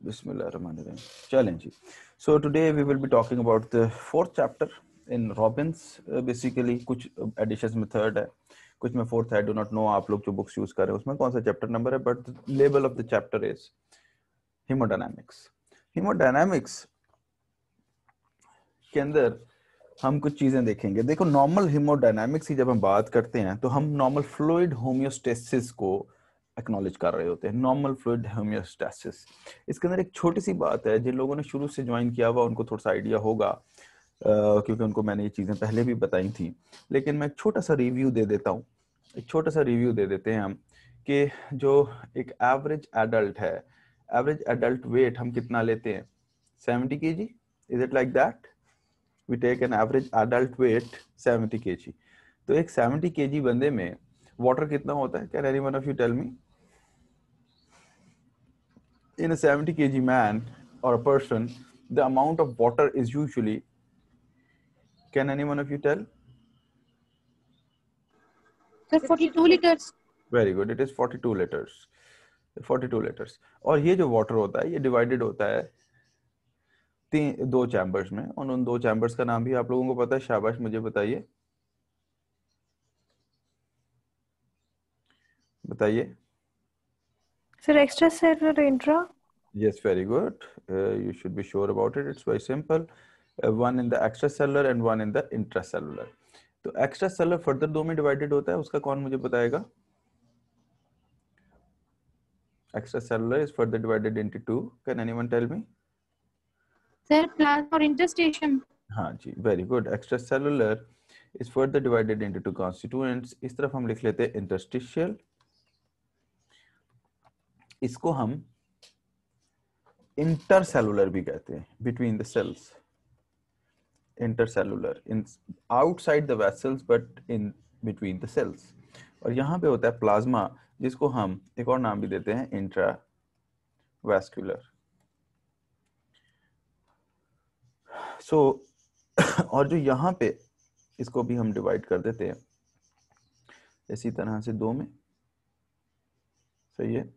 Bismillahirrahmanirrahim. Challenge. So today we will be talking about the fourth chapter in Robbins. Basically कुछ additions में third है, कुछ में fourth है. I do not know आप लोग जो books use कर रहे हैं उसमें कौन सा chapter number है, but the label of the chapter is hemodynamics. Hemodynamics के अंदर हम कुछ चीजें देखेंगे. देखो नॉर्मल हीमोडायनामिक्स की जब हम बात करते हैं तो हम नॉर्मल फ्लूइड होमियोस्टेसिस को एक्नॉलेज कर रहे होते हैं. नॉर्मल फ्लूइड होमियोस्टेसिस, इसके अंदर एक छोटी सी बात है. जिन लोगों ने शुरू से ज्वाइन किया हुआ उनको थोड़ा सा आइडिया होगा, क्योंकि उनको मैंने ये चीजें पहले भी बताई थी. लेकिन मैं एक छोटा सा रिव्यू दे देता हूँ. एक छोटा सा रिव्यू दे देते हैं हम कि जो एक एवरेज एडल्ट है, एवरेज एडल्ट वेट हम कितना लेते हैं? 70 kg. Is it like that? We take an average adult weight 70 kg. तो एक 70 kg बंदे में water कितना होता है? Can anyone of you tell me? In a 70 kg man or a person, the amount of water is usually, can anyone of you tell? Sir, 42 liters. Very good. It is 42 liters. 42 liters. और ये जो water होता है ये divided होता है दो chambers में, और उन दो चैम्बर्स का नाम भी आप लोगों को पता है. शाबाश, मुझे बताइए बताइए. Sir, extracellular intra. Yes, very good. You should be sure about it. It's very simple. One in the extracellular and one in the intracellular. तो extracellular further दो में divided होता है, उसका कौन मुझे बताएगा? Extracellular is further divided into two. Can anyone tell me? Sir, plasma or interstitium. हाँ जी, very good. Extracellular is further divided into two constituents. इस तरफ हम लिख लेते हैं interstitial. इसको हम intercellular भी कहते हैं, between the cells. Intercellular, in outside the vessels but in between the cells. और यहाँ पे होता है प्लाज्मा, जिसको हम एक और नाम भी देते हैं इंट्रावैस्कुलर. सो और जो यहाँ पे इसको भी हम डिवाइड कर देते हैं इसी तरह से दो में. सही है.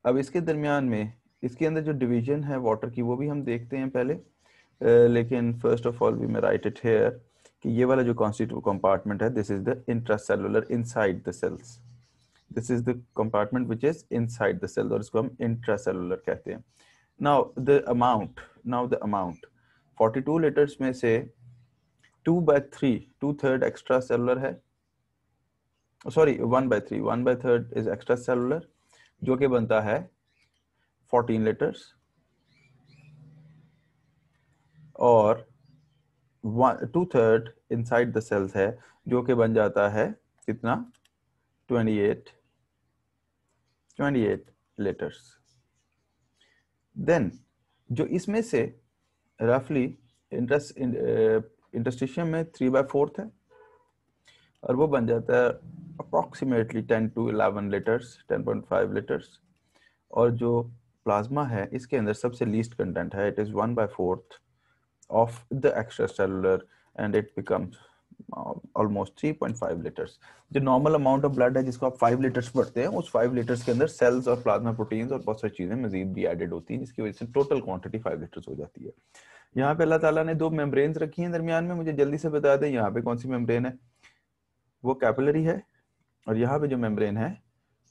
अब इसके दरमियान में इसके अंदर जो डिवीजन है वाटर की वो भी हम देखते हैं पहले. लेकिन first of all we may write it here कि ये वाला जो कॉन्स्टिट्यूटिव कंपार्टमेंट है, this is the intracellular inside the cells. This is the compartment which is inside the cell, और इसको हम इंट्रासेलुलर कहते हैं. नाउ द अमाउंट 42 लीटर्स में से 2/3, 2/3 एक्स्ट्रा सेलुलर है. सॉरी, 1/3 इज एक्स्ट्रा सेलुलर, जो कि बनता है 14 लीटर्स. और 2/3 इनसाइड द सेल्स है, जो कि बन जाता है कितना? 28 लीटर्स. देन जो इसमें से रफली इंटरस्टिशियम में 3/4 है, और वो बन जाता है अप्रॉक्सीमेटली 10 to 11 लीटर्स, 10.5 लीटर्स. और जो प्लाज्मा है इसके अंदर सबसे लीस्ट कंटेंट है, it is 1/4 of the extracellular and it becomes almost 3.5 liters. जो नॉर्मल अमाउंट ऑफ ब्लड है जिसको आप 5 लीटर्स पढ़ते हैं, उस 5 लीटर्स के अंदर सेल्स और प्लाज्मा प्रोटीन्स और बहुत सारी चीजें मजीद भी एडेड होती हैं, जिसकी वजह से टोटल क्वांटिटी 5 लीटर्स हो जाती है. यहाँ पे अल्लाह ताला ने दो मेम्ब्रेन्स रखी हैं दरमियान में. मुझे जल्दी से बता दें यहाँ पे कौन सी मेम्ब्रेन है? वो कैपिलरी है, और यहाँ पे जो मेम्ब्रेन है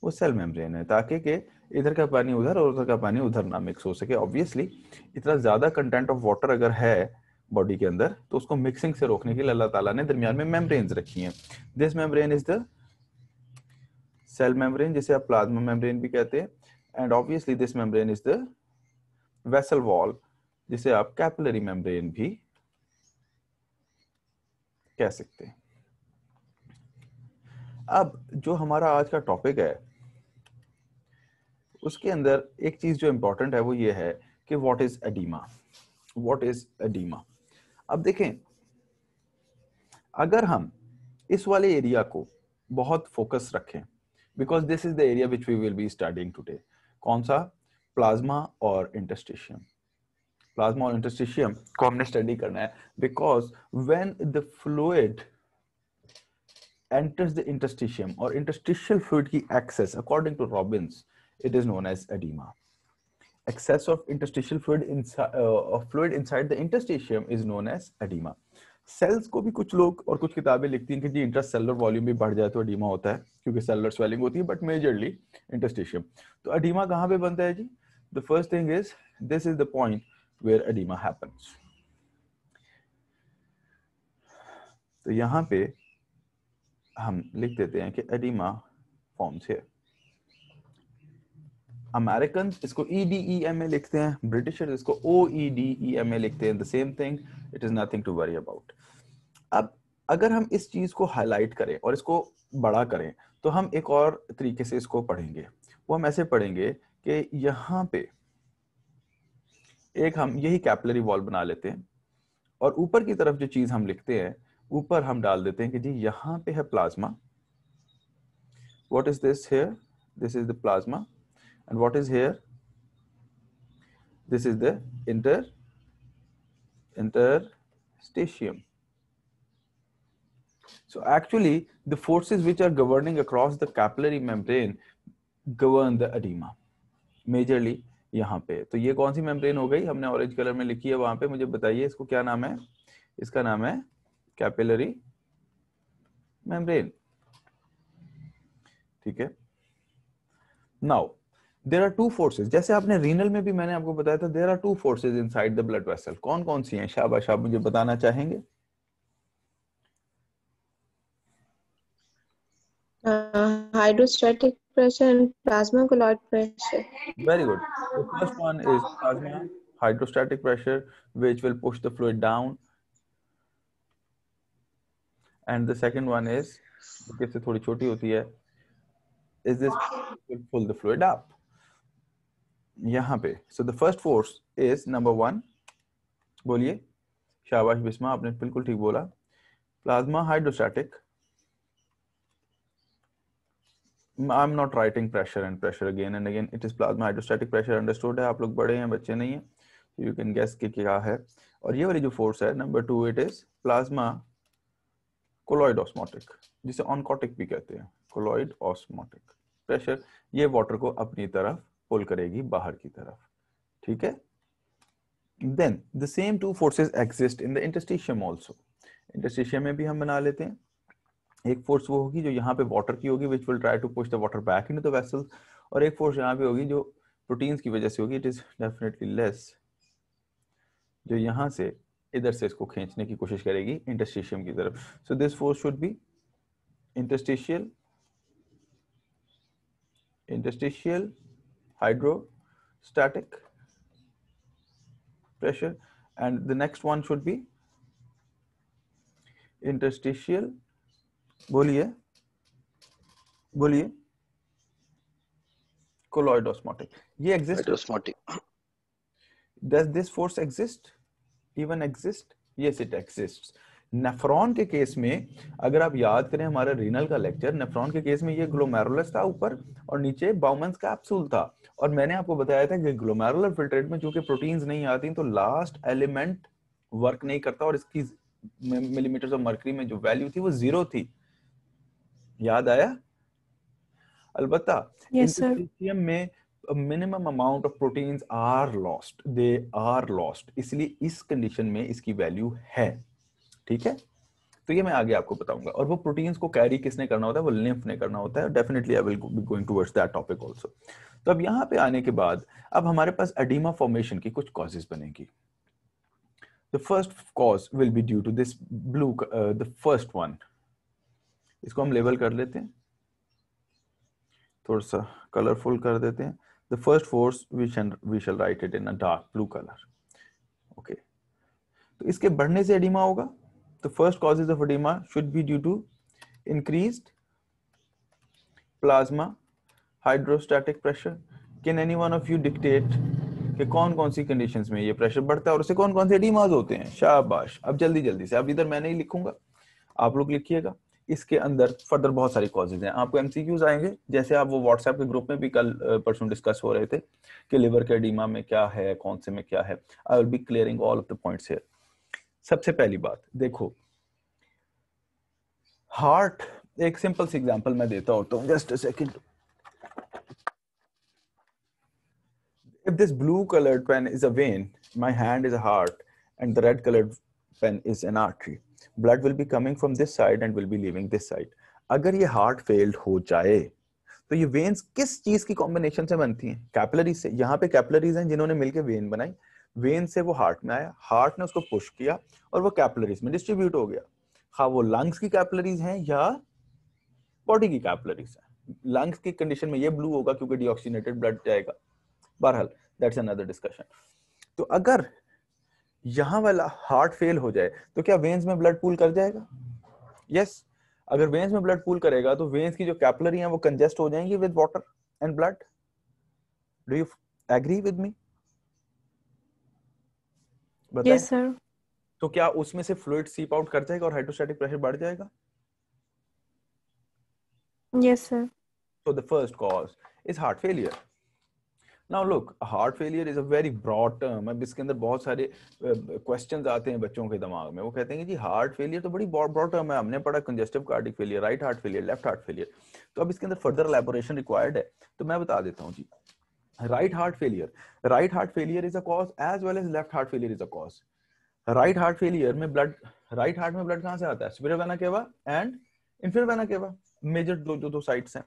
वो सेल मेम्ब्रेन है, ताकि कि इधर का पानी उधर और उधर का पानी उधर ना मिक्स हो सके. ऑब्वियसली इतना ज्यादा कंटेंट ऑफ वाटर अगर है बॉडी के अंदर तो उसको मिक्सिंग से रोकने के लिए अल्लाह ताला ने दरमियान में मेम्ब्रेन्स रखी हैं. This membrane is the cell membrane, जिसे आप प्लाज्मा मेम्ब्रेन भी कहते हैं. And obviously this membrane is the vessel wall, जिसे आप कैपिलरी मेम्ब्रेन भी कह सकते हैं. अब जो हमारा आज का टॉपिक है उसके अंदर एक चीज जो इंपॉर्टेंट है वो ये है कि what is oedema. What is oedema? अब देखें, अगर हम इस वाले एरिया को बहुत फोकस रखें, because this is the area which we will be studying today. कौन सा? प्लाज्मा और इंटरस्टिशियम. प्लाज्मा और इंटरस्टिशियम को हमने स्टडी करना है, because when the fluid enters the interstitium or interstitial fluid की access, according to Robbins, it is known as edema. excess of interstitial fluid inside the interstitium is known as edema. Cells को भी कुछ लोग और कुछ किताबें लिखती हैं कि जी इंट्रासेलुलर वॉल्यूम भी बढ़ जाए तो एडिमा होता है, क्योंकि सेलुलर स्वेलिंग होती है, बट मेजरली इंटरस्टिशियम. तो एडिमा कहाँ पे बनता है जी? The first thing is, this is the point where edema happens. तो यहाँ पे हम लिख देते हैं कि एडिमा फॉर्म्स हियर. अमेरिकन इसको EDEMA लिखते हैं, ब्रिटिशर्स इसको OEDEMA लिखते हैं. The same thing, it is nothing to worry about. अब अगर हम इस चीज को हाईलाइट करें और इसको बड़ा करें तो हम एक और तरीके से इसको पढ़ेंगे. वो हम ऐसे पढ़ेंगे कि यहाँ पे एक हम यही कैपिलरी वॉल बना लेते हैं और ऊपर की तरफ जो चीज हम लिखते हैं ऊपर हम डाल देते हैं कि जी यहाँ पे है plasma. What is this here? This is the plasma. And what is here? This is the interstitium. So actually, the forces which are governing across the capillary membrane govern the edema. Majorly यहाँ पे. तो ये कौन सी membrane हो गई? हमने orange colour में लिखी है वहां पे. मुझे बताइए इसको क्या नाम है? इसका नाम है कैपिलरी मेम्ब्रेन. ठीक है. Now there are two forces. जैसे आपने रीनल में भी मैंने आपको बताया था, there are two forces inside the blood vessel. कौन कौन सी हैं? शाबाश, आप मुझे बताना चाहेंगे? Hydrostatic pressure and plasma colloid pressure. Very good. The first one is plasma hydrostatic pressure, which will push the fluid down, and the second one is, जो इससे थोड़ी छोटी होती है, is this will pull the fluid up. यहाँ पे so the first force is number one. बोलिए. शाबाश बिस्मा, आपने बिल्कुल ठीक बोला. Plasma hydrostatic. I'm not writing pressure and pressure again and again. It is plasma hydrostatic pressure. Understood है? आप लोग बड़े हैं, बच्चे नहीं हैं. You can guess कि क्या है. और ये वाली जो force है number two, it is plasma colloid osmotic, जिसे oncotic भी कहते हैं. colloid osmotic pressure ये water को अपनी तरफ पुल करेगी बाहर की तरफ. ठीक है. Then the same two forces exist in the interstitium also. Interstitium में भी हम बना लेते हैं. एक फोर्स वो होगी जो यहाँ पे वाटर की होगी, which will try to push the water back into the vessels, और एक फोर्स यहाँ पे होगी जो प्रोटीन्स की वजह से होगी. It is definitely less, जो यहाँ से इधर से इसको खींचने की कोशिश करेगी इंटरस्टिशियम की तरफ. So this force should be interstitial hydrostatic pressure, and the next one should be interstitial, बोलिए colloid osmotic. ये exist? Osmotic. Does this force exist? Even exist? Yes, it exists. Nephron के केस में अगर आप याद करें हमारा रीनल का लेक्चर, नेफ्रॉन के केस में ये ग्लोमेरुलस था ऊपर और नीचे बाउमन्स कैप्सूल था. और मैंने आपको बताया था कि ग्लोमेरुलर फिल्ट्रेट में चूंकि प्रोटीन्स नहीं आती तो लास्ट एलिमेंट वर्क नहीं करता और इसकी मिलीमीटर्स ऑफ मर्करी में जो वैल्यू थी वो 0 थी. याद आया? अलबत्ता इंटरस्टिशियम में minimum amount of proteins are lost. They are lost. इसलिए इस कंडीशन में इसकी वैल्यू है. ठीक है. तो ये मैं आगे आपको बताऊंगा. और वो प्रोटीन्स को कैरी किसने करना होता है? वो लिम्फ ने करना होता है. Definitely I will be going towards that topic also. तो अब यहाँ पे आने के बाद अब हमारे पास एडिमा फॉर्मेशन की कुछ कॉजेस बनेंगी. The first cause will be due to this blue, the first one. इसको हम लेबल कर लेते हैं, थोड़ा सा कलरफुल कर देते हैं. The first force we shall write it in a dark blue colour. Okay. तो इसके बढ़ने से एडिमा होगा. The first causes of edema should be due to increased plasma hydrostatic pressure. Can any one of you dictate कि कौन कौन सी conditions में ये प्रेशर बढ़ता है और उससे कौन कौन से एडिमाज होते हैं? शाबाश. अब जल्दी जल्दी से, अब इधर मैं नहीं लिखूंगा, आप लोग लिखिएगा. इसके अंदर फर्दर बहुत सारी कॉजेज हैं. आपको एमसीक्यूज आएंगे, जैसे आप वो व्हाट्सएप के ग्रुप में भी कल परसों डिस्कस हो रहे थे कि लिवर के एडिमा में क्या है, कौन से में क्या है. I will be clearing all of the points here. सबसे पहली बात देखो, हार्ट. एक सिंपल सी एग्जांपल मैं देता हूं, just a second. If this blue colored pen is a vein, my hand is a heart, and the red colored pen is an artery. Blood will be coming from this side and will be leaving this side. अगर ये heart failed हो जाए तो ये veins किस चीज की combination से बनती हैं? कैपिलरीज से. यहाँ पे कैपिलरीज हैं जिन्होंने मिलकर वेन बनाई. वेन से वो हार्ट में आया, हार्ट ने उसको पुश किया और वो कैपिलरीज में डिस्ट्रीब्यूट हो गया. हाँ, वो लंग्स की कैपिलरीज हैं या बॉडी की कैपिलरीज हैं. लंग्स की कंडीशन में ये ब्लू होगा क्योंकि डीऑक्सीनेटेड ब्लड जाएगा. बहरहाल दैट्स अनदर डिस्कशन. तो अगर यहां वाला हार्ट फेल हो जाए तो क्या वेन्स में ब्लड पूल कर जाएगा? यस. अगर वेन्स में ब्लड पूल करेगा तो वेन्स की जो कैपिलरी हैं वो कंजेस्ट हो जाएंगी with water and blood. Do you agree with me? बताएं. Yes sir. तो क्या उसमें से फ्लूइड सीप आउट कर जाएगा और हाइड्रोस्टैटिक प्रेशर बढ़ जाएगा? Yes sir. So the first cause is heart failure. Now look, heart failure is a very broad term. अब इसके अंदर बहुत सारे questions आते हैं बच्चों के दिमाग में. वो कहते हैं कि जी heart failure तो बड़ी broad term है. हमने पढ़ा congestive cardiac failure, right heart failure, left heart failure. तो अब इसके अंदर further elaboration required है. तो मैं बता देता हूँ जी. Right heart failure. Right heart failure is a cause as well as left heart failure is a cause. Right heart failure में blood, right heart में blood कहाँ से आता है? Superior vena cava and inferior vena cava. Major दो sides हैं.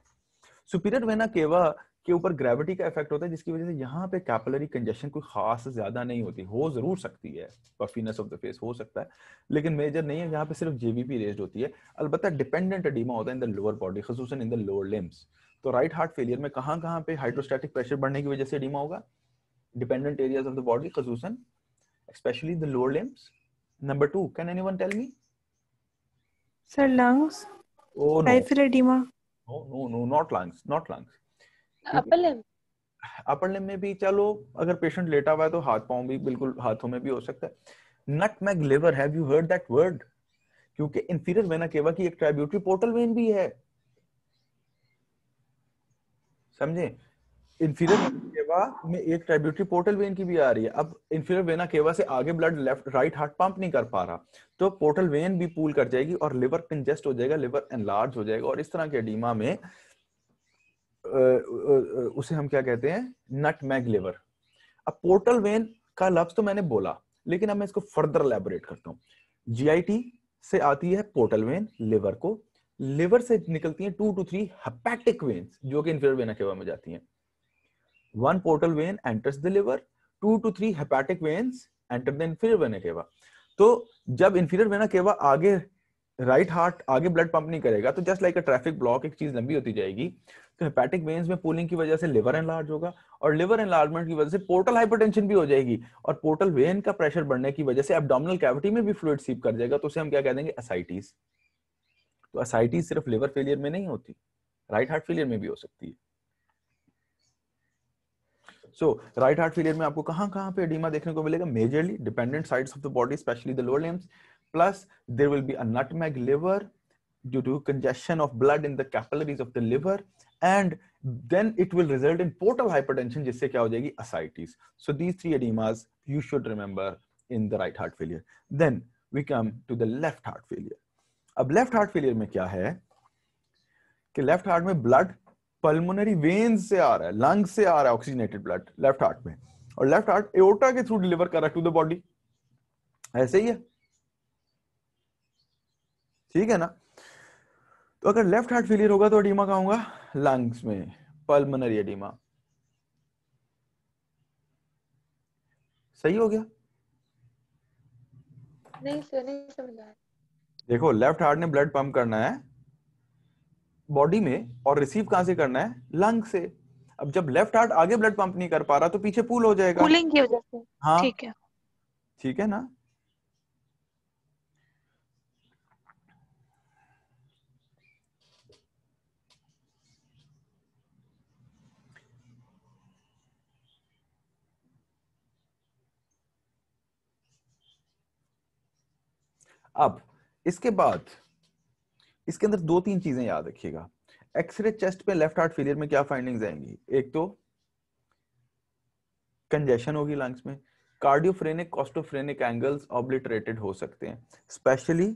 Superior vena cava के ऊपर ग्रेविटी का इफेक्ट होता है जिसकी वजह से यहाँ पे कैपिलरी कंजेशन कोई खास ज्यादा नहीं होती. हो जरूर सकती है, पफीनेस ऑफ द फेस हो सकता है, लेकिन मेजर नहीं है. यहाँ पे सिर्फ जेवीपी रेज्ड होती है. अलबत्ता डिपेंडेंट एडिमा होता है इन द लोअर बॉडी, खसूसन इन द लोअर लिम्स. तो राइट हार्ट फेलियर में कहाँ पे हाइड्रोस्टैटिक प्रेशर बढ़ने की वजह से एडिमा होगा? Dependent areas of the body, खसूसन especially the lower limbs. Number 2, can anyone tell me? Sir, lungs. Oh no. Peripheral edema. No, not lungs, not lungs. upper limb. Upper limb में भी चलो, अगर पेशेंट लेटा हुआ है तो हाथ पांव भी बिल्कुल हाथों में भी हो सकता है. Nutmeg liver, have you heard that word? क्योंकि इंफीरियर वेना केवा की एक ट्राइब्यूटरी पोर्टल वेन भी है. समझे? इंफीरियर वेना केवा में एक ट्राइब्यूटरी पोर्टल वेन की भी आ रही है. अब इंफीरियर वेना केवा से आगे blood left right heart pump नहीं कर पा रहा तो पोर्टल वेन भी पूल कर जाएगी और लिवर कंजेस्ट हो जाएगा, लिवर एनलार्ज हो जाएगा और इस तरह के एडीमा में उसे हम क्या कहते हैं? Nutmeg liver. अब पोर्टल वेन का लफ्ज तो मैंने बोला, लेकिन अब मैं इसको फर्दर एलैबोरेट करता हूँ. जीआईटी से आती है पोर्टल वेन लिवर को, लिवर से निकलती हैं 2 to 3 हेपेटिक वेन्स जो कि इंफीरियर वेना केवा में जाती हैं. One portal vein enters the liver, 2 to 3 hepatic veins enter the inferior vena cava. तो जब inferior vena cava आगे राइट हार्ट आगे ब्लड पंप नहीं करेगा तो just like a traffic block एक चीज लंबी होती जाएगी. तो हेपेटिक वेन्स में पूलिंग की वजह से लिवर एनलार्ज होगा और लिवर एनलार्जमेंट की वजह से पोर्टल हाइपरटेंशन भी हो जाएगी और पोर्टल वेन का प्रेशर बढ़ने की वजह से एब्डोमिनल कैविटी में भी फ्लूइड सीप कर जाएगा. तो उसे हम क्या कह देंगे? एसाइटिस. तो एसाइटिस सिर्फ लिवर फेलियर में नहीं होती, राइट हार्ट फेलियर में भी हो सकती है. सो राइट हार्ट फेलियर में आपको कहां पे एडिमा देखने को मिलेगा? Majorly dependent sides of the body, specially the lower limbs. Plus there will be a nutmeg liver due to congestion of blood in the capillaries of the liver, and then it will result in portal hypertension जिससे क्या हो जाएगी? ascites. So these 3 edemas you should remember in the right heart failure. Then we come to the left heart failure. अब left heart failure में क्या है कि left heart में blood पल्मोनरी वेन्स से आ रहा है, लंग्स से आ रहा है ऑक्सीजनेटेड ब्लड लेफ्ट हार्ट में, और लेफ्ट हार्ट एओर्टा के थ्रू डिलीवर कर रहा है टू द बॉडी. ऐसे ही है, ठीक है ना? तो अगर लेफ्ट हार्ट फेलियर होगा तो एडीमा कहां होगा? लंग्स में, पल्मोनरी एडीमा. सही हो गया? नहीं सर, नहीं समझ आया. देखो, लेफ्ट हार्ट ने ब्लड पंप करना है बॉडी में और रिसीव कहां से करना है? लंग से. अब जब लेफ्ट हार्ट आगे ब्लड पंप नहीं कर पा रहा तो पीछे पूल हो जाएगा, कूलिंग की वजह से. हाँ ठीक है. ठीक है ना? अब इसके बाद इसके अंदर 2-3 चीजें याद रखिएगा. एक्सरे चेस्ट पे लेफ्ट हार्ट फेलियर में क्या फाइंडिंग्स आएंगी? एक तो कंजेशन होगी लंग्स में, कार्डियोफ्रेनिक कॉस्टोफ्रेनिक एंगल्स ऑब्लिटरेटेड हो सकते हैं, स्पेशली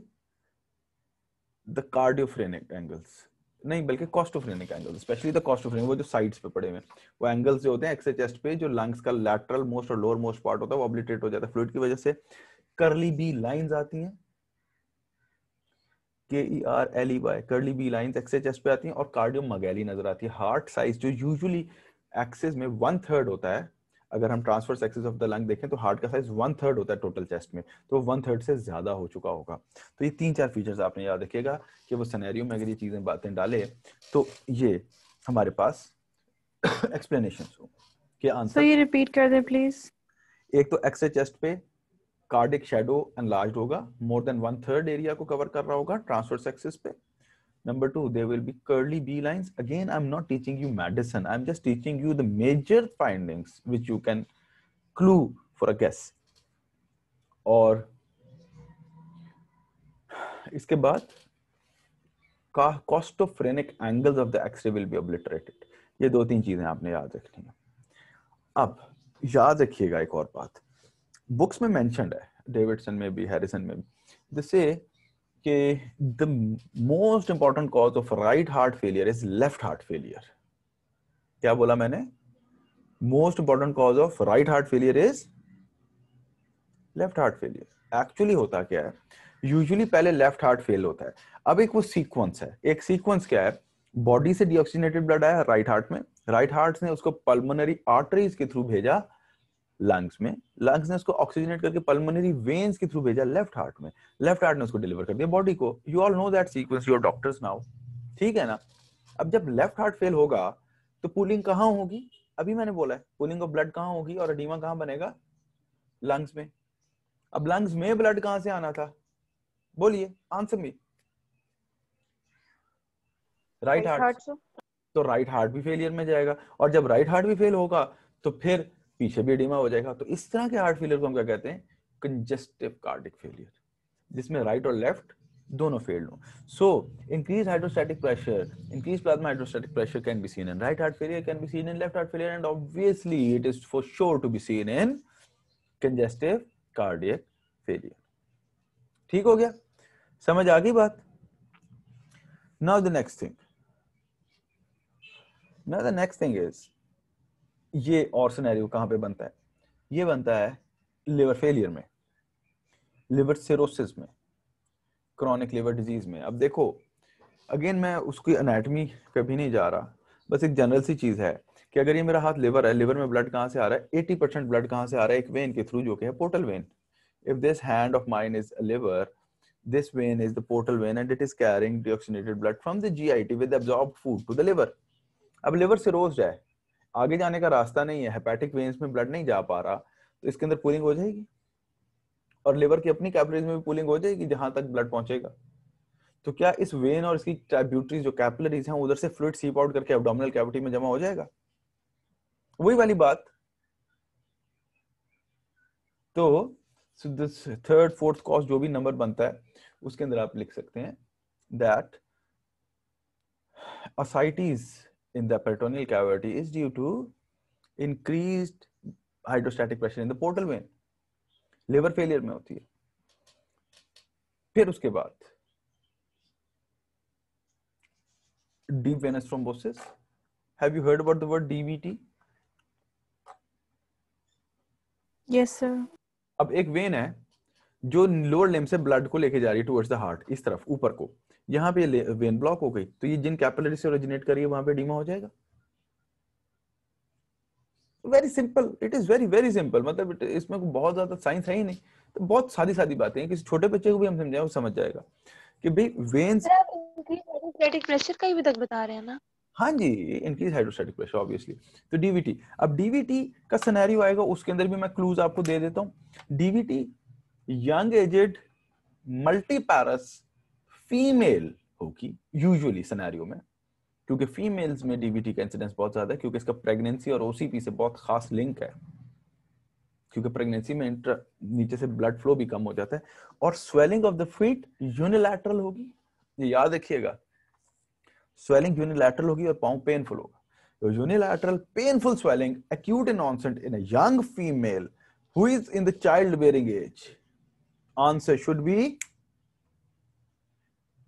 द कार्डियोफ्रेनिक एंगल्स. नहीं बल्कि costophrenic angle, specially the costophrenic, वो जो साइड्स पे पड़े हुए हैं वो एंगल्स जो होते हैं एक्से चेस्ट पे, जो लंग्स का लैटरल मोस्ट और लोअर मोस्ट पार्ट होता है वो ऑब्लिटरेट हो जाता है फ्लूइड की वजह से। कर्ली बी लाइंस आती हैं, KERLEY, कर्ली बी लाइंस एक्से चेस्ट पे आती हैं, और कार्डियोमैगेली नजर आती है। हार्ट साइज जो यूजुअली एक्सिस में 1/3 होता है, अगर हम transverse axis of the lung देखें तो हार्ट का साइज 1/3 होता है टोटल चेस्ट में, तो 1/3 से ज्यादा हो चुका होगा। तो ये 3-4 फीचर्स आपने याद रखिएगा कि वो सिनेरियो में अगर ये चीजें बातें डाले तो ये हमारे पास एक्सप्लेनेशन हो के सर आंसर। ये रिपीट कर दे प्लीज। एक तो एक्से चेस्ट पे कार्डिक शैडो एनलार्ज्ड होगा, मोर देन 1/3 एरिया को कवर कर रहा होगा ट्रांसवर्स एक्सिस पे। Number 2, there will be curly B lines. Again, I'm not teaching you medicine. I'm just teaching you the major findings which you can clue for a guess. और इसके बाद costophrenic angles of the X-ray will be obliterated. ये 2-3 चीजें आपने याद रखनी है। अब याद रखिएगा एक और बात, बुक्स में मेंशन्ड है, डेविडसन में भी हैरिसन में भी, जैसे कि the most important cause of right heart failure is left heart failure। क्या बोला मैंने? Most important cause of right heart failure is left heart failure। Actually होता क्या है, यूजुअली पहले लेफ्ट हार्ट फेल होता है। अब एक वो सीक्वेंस है, एक सीक्वेंस क्या है, बॉडी से डीऑक्सीजनेटेड ब्लड आया राइट हार्ट में, राइट हार्ट ने उसको पल्मोनरी आर्टरीज के थ्रू भेजा लंग्स में, लंग्स ने उसको ऑक्सीजनेट करके पल्मोनरी वेन्स के थ्रू भेजा लेफ्ट हार्ट में, लेफ्ट हार्ट ने उसको डिलीवर कर दिया बॉडी को। You all know that sequence, you are doctors now, ठीक है ना। अब जब लेफ्ट हार्ट फेल होगा तो पुलिंग कहाँ होगी, अभी मैंने बोला है पुलिंग ऑफ ब्लड कहाँ होगी और एडिमा कहाँ बनेगा, लंग्स में। अब लंग्स में ब्लड कहाँ से आना था, बोलिए आंसर मी। राइट हार्ट से। तो राइट हार्ट भी फेलियर में जाएगा, और जब राइट हार्ट भी फेल होगा तो फिर पीछे भी एडिमा हो जाएगा। तो इस तरह के हार्ट फेलियर को हम क्या कहते हैं, कंजेस्टिव कार्डिक फेलियर, जिसमें राइट और लेफ्ट दोनों फेल्ड हो। सो increased hydrostatic pressure, increased plasma hydrostatic pressure can be seen in right heart failure, can be seen in left heart failure, and obviously it is for sure to be seen in congestive cardiac failure। ठीक हो गया, समझ आ गई बात। Now the next thing is, ये और scenario कहां पे बनता है, ये बनता है लिवर फेलियर में, लिवर सिरोसिस में, क्रॉनिक लिवर डिजीज में। अब देखो अगेन मैं उसकी एनाटॉमी पे भी नहीं जा रहा, बस एक जनरल सी चीज है कि अगर ये मेरा हाथ लिवर है, लिवर में ब्लड कहां से आ रहा है, 80% ब्लड कहां से आ रहा है, एक वेन के थ्रू जो कि है portal vein. If this hand of mine is a liver, this vein is the portal vein and it is carrying deoxygenated blood from the GIT with absorbed food to the liver। अब liver सिरोज्ड है, आगे जाने का रास्ता नहीं है, hepatic veins में blood नहीं जा पा रहा, तो इसके अंदर पूलिंग हो जाएगी, और लिवर की अपनी कैपिलरीज में भी पूलिंग हो जाएगी जहां तक ब्लड पहुंचेगा। तो क्या इस वेन और इसकी ट्राइब्यूटरीज जो कैपिलरीज हैं उधर से फ्लूइड सीप आउट करके एब्डोमिनल कैविटी में जमा हो जाएगा, वही वाली बात। तो थर्ड फोर्थ कॉज जो भी नंबर बनता है उसके अंदर आप लिख सकते हैं that ascites in the peritoneal cavity is due to increased hydrostatic pressure in the portal vein। Liver failure में होती है। फिर उसके बाद deep venous thrombosis, have you heard about the word DVT? Yes sir। अब एक वेन है जो लोअर लिम्ब से ब्लड को लेके जा रही है टुवर्ड्स द हार्ट, इस तरफ ऊपर को, यहाँ पे वेन ब्लॉक हो गई तो ये जिन कैपिलरी से ओरिजिनेट कर रही है वहां पे एडिमा हो जाएगा। Very simple, it is very very simple, मतलब इसमें बहुत ज्यादा साइंस है ही नहीं, तो बहुत सादी सादी बातें हैं, किसी छोटे बच्चे को भी हम समझाएं वो समझ जाएगा कि भाई वेन्स। आप इंक्रीज हाइड्रोस्टैटिक प्रेशर का ही भी तक बता रहे हैं ना। हाँ जी, इंक्रीज हाइड्रोस्टैटिक प्रेशर ऑब्वियसली। तो डीवीटी, अब डीवीटी का सिनेरियो आएगा, उसके अंदर भी मैं क्लूज आपको दे देता हूँ। डीवीटी यंग एजेड मल्टीपैरस फीमेल होगी यूजुअली सिनेरियो में, क्योंकि फीमेल्स में डीवीटी का इंसिडेंस बहुत ज्यादा है, क्योंकि इसका प्रेगनेंसी और ओसीपी से बहुत खास लिंक है, क्योंकि प्रेगनेंसी में नीचे से ब्लड फ्लो भी कम हो जाता है। और swelling of the feet unilateral होगी, ये याद रखिएगा, स्वेलिंग यूनिलैटरल होगी और पांव पेनफुल होगा। तो unilateral painful swelling acute in onset in a young female who is in the childbearing age, answer should be,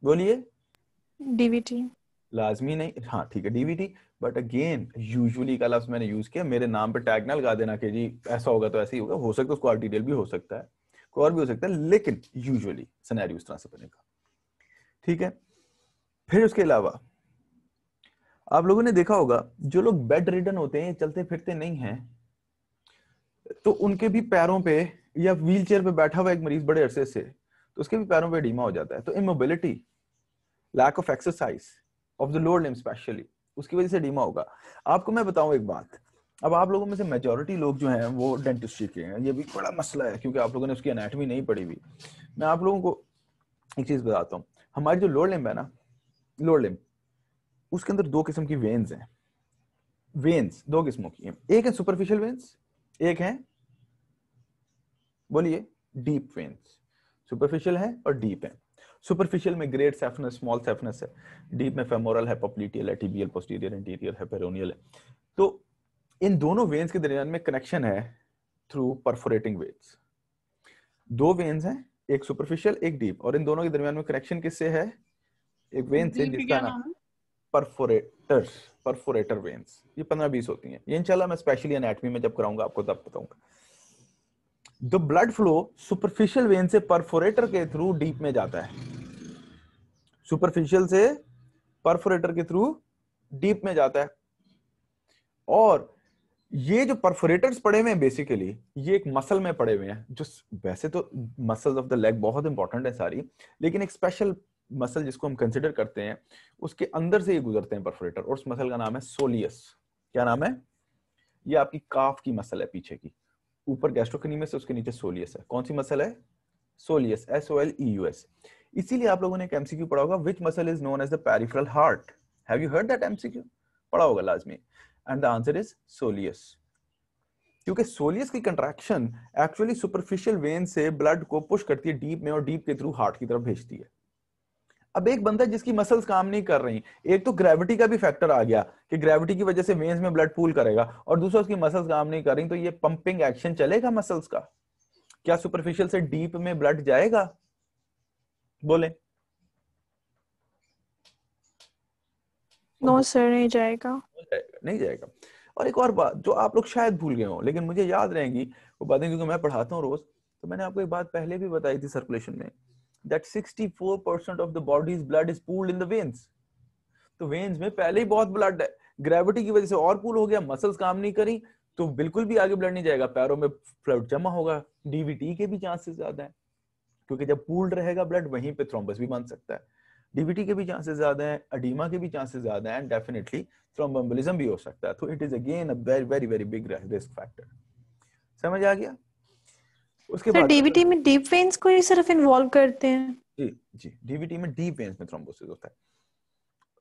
बोलिए, DVT। लाजमी नहीं, हाँ ठीक है डीवीटी, बट अगेन यूजुअली का लफ्ज मैंने यूज किया, मेरे नाम पे टैग ना लगा देना कि जी ऐसा होगा तो ऐसे ही होगा, हो सकता है उसको आर्टिकल भी हो सकता है, कोई और भी हो सकता है, लेकिन यूजुअली सिनेरियो इस तरह से बनेगा। ठीक है, फिर उसके अलावा आप लोगों ने देखा होगा जो लोग बेड रिडन होते हैं, चलते फिरते नहीं हैं, तो उनके भी पैरों पे, या व्हील चेयर पे बैठा हुआ एक मरीज बड़े अरसे से, तो उसके भी पैरों पे एडिमा हो जाता है। तो immobility, lack of exercise of the lower limb specially, उसकी वजह से एडिमा होगा। आपको मैं बताऊं एक बात, अब आप लोगों में से मेजॉरिटी लोग जो हैं वो डेंटिस्ट्री के हैं, ये भी बड़ा मसला है क्योंकि आप लोगों ने उसकी एनाटॉमी नहीं पढ़ी हुई। मैं आप लोगों को एक चीज बताता हूँ, हमारी जो लोअर लिम्ब है ना, लोअर लिम्ब, उसके अंदर दो किस्म की वेन्स हैं। वेन्स दो किस्मों की हैं, एक है सुपरफिशियल वेन्स, एक है, बोलिए, डीप वेन्स। सुपरफिशियल है और डीप है। सुपरफिशियल में ग्रेट सेफनस, स्मॉल सेफनस है, डीप में फेमोरल है, पोप्लिटियल है, टिबियल, पोस्टीरियर, इंटीरियर है, पेरोनियल है। तो इन दोनों वेन्स के दरमियान में कनेक्शन है थ्रू परफोरेटिंग वेन्स। दो वेन्स हैं, एक सुपरफिशियल एक डीप, और इन दोनों के दरमियान में कनेक्शन किससे है? एक वेन से जिसका नाम परफोरेटर्स, परफोरेटर वेन्स। ये 15-20 होती हैं, ये इंशाल्लाह मैं स्पेशली एनाटॉमी में जब कराऊंगा आपको तब बताऊंगा। The blood flow superficial vein से परफोरेटर के थ्रू डीप में जाता है, सुपरफिशियल से परफोरेटर के थ्रू डीप में जाता है। और ये जो परफोरेटर्स पड़े हुए हैं बेसिकली, ये एक मसल में पड़े हुए हैं, जो वैसे तो मसल्स ऑफ द लेग बहुत इंपॉर्टेंट है सारी, लेकिन एक स्पेशल मसल जिसको हम कंसिडर करते हैं, उसके अंदर से ये गुजरते हैं परफोरेटर, और उस मसल का नाम है सोलियस। क्या नाम है? ये आपकी काफ की मसल है पीछे की, ऊपर गैस्ट्रोकनीमियस है, उसके नीचे सोलियस है। कौन सी मसल है? Soleus, SOLEUS। इसीलिए आप लोगों ने एक एमसीक्यू पढ़ा होगा, which muscle is known as the peripheral heart? Have you heard that MCQ? पढ़ा होगा लाजमी, and the answer is soleus. क्योंकि सोलियस की कंट्रैक्शन एक्चुअली सुपरफिशियल वेन से ब्लड को पुश करती है डीप में, और डीप के थ्रू हार्ट की तरफ भेजती है। अब एक बंदा जिसकी मसल्स काम नहीं कर रही, एक तो ग्रेविटी का भी फैक्टर आ गया कि ग्रेविटी की वजह से वेन्स में ब्लड पूल करेगा, और दूसरा उसकी मसल्स काम नहीं कर रही, तो ये पंपिंग एक्शन चलेगा मसल्स का? क्या सुपरफिशियल से डीप में ब्लड जाएगा? बोले। नो सर, नहीं जाएगा। नहीं जाएगा। और एक और बात जो आप लोग शायद भूल गए हो, लेकिन मुझे याद रहेंगी वो बातें, क्योंकि मैं पढ़ाता हूँ रोज, तो मैंने आपको एक बात पहले भी बताई थी सर्कुलेशन में, that 64% of the body's blood is pooled in the veins। तो वेन्स में पहले ही बहुत ब्लड है, ग्रेविटी की वजह से और पूल हो गया, मसल्स काम नहीं करी, तो बिल्कुल भी आगे ब्लड नहीं जाएगा, पैरों में फ्लड जमा होगा। डीवीटी के भी चांसेस ज्यादा है, क्योंकि जब पूल्ड रहेगा ब्लड, वहीं पे थ्रोम्बस भी बन सकता है। डीवीटी के भी चांसेस ज्यादा हैं, एडीमा के भी चांसेस ज्यादा हैं, एंड डेफिनेटली थ्रोम्बोएम्बोलिज्म भी हो सकता है। तो it is again a very very very big risk factor. समझ आ गया? उसके सर बाद डीवीटी में डीप वेन्स को ही सिर्फ इन्वॉल्व करते हैं? जी जी, डीवीटी में डीप वेन्स में थ्रोम्बोसिस होता है।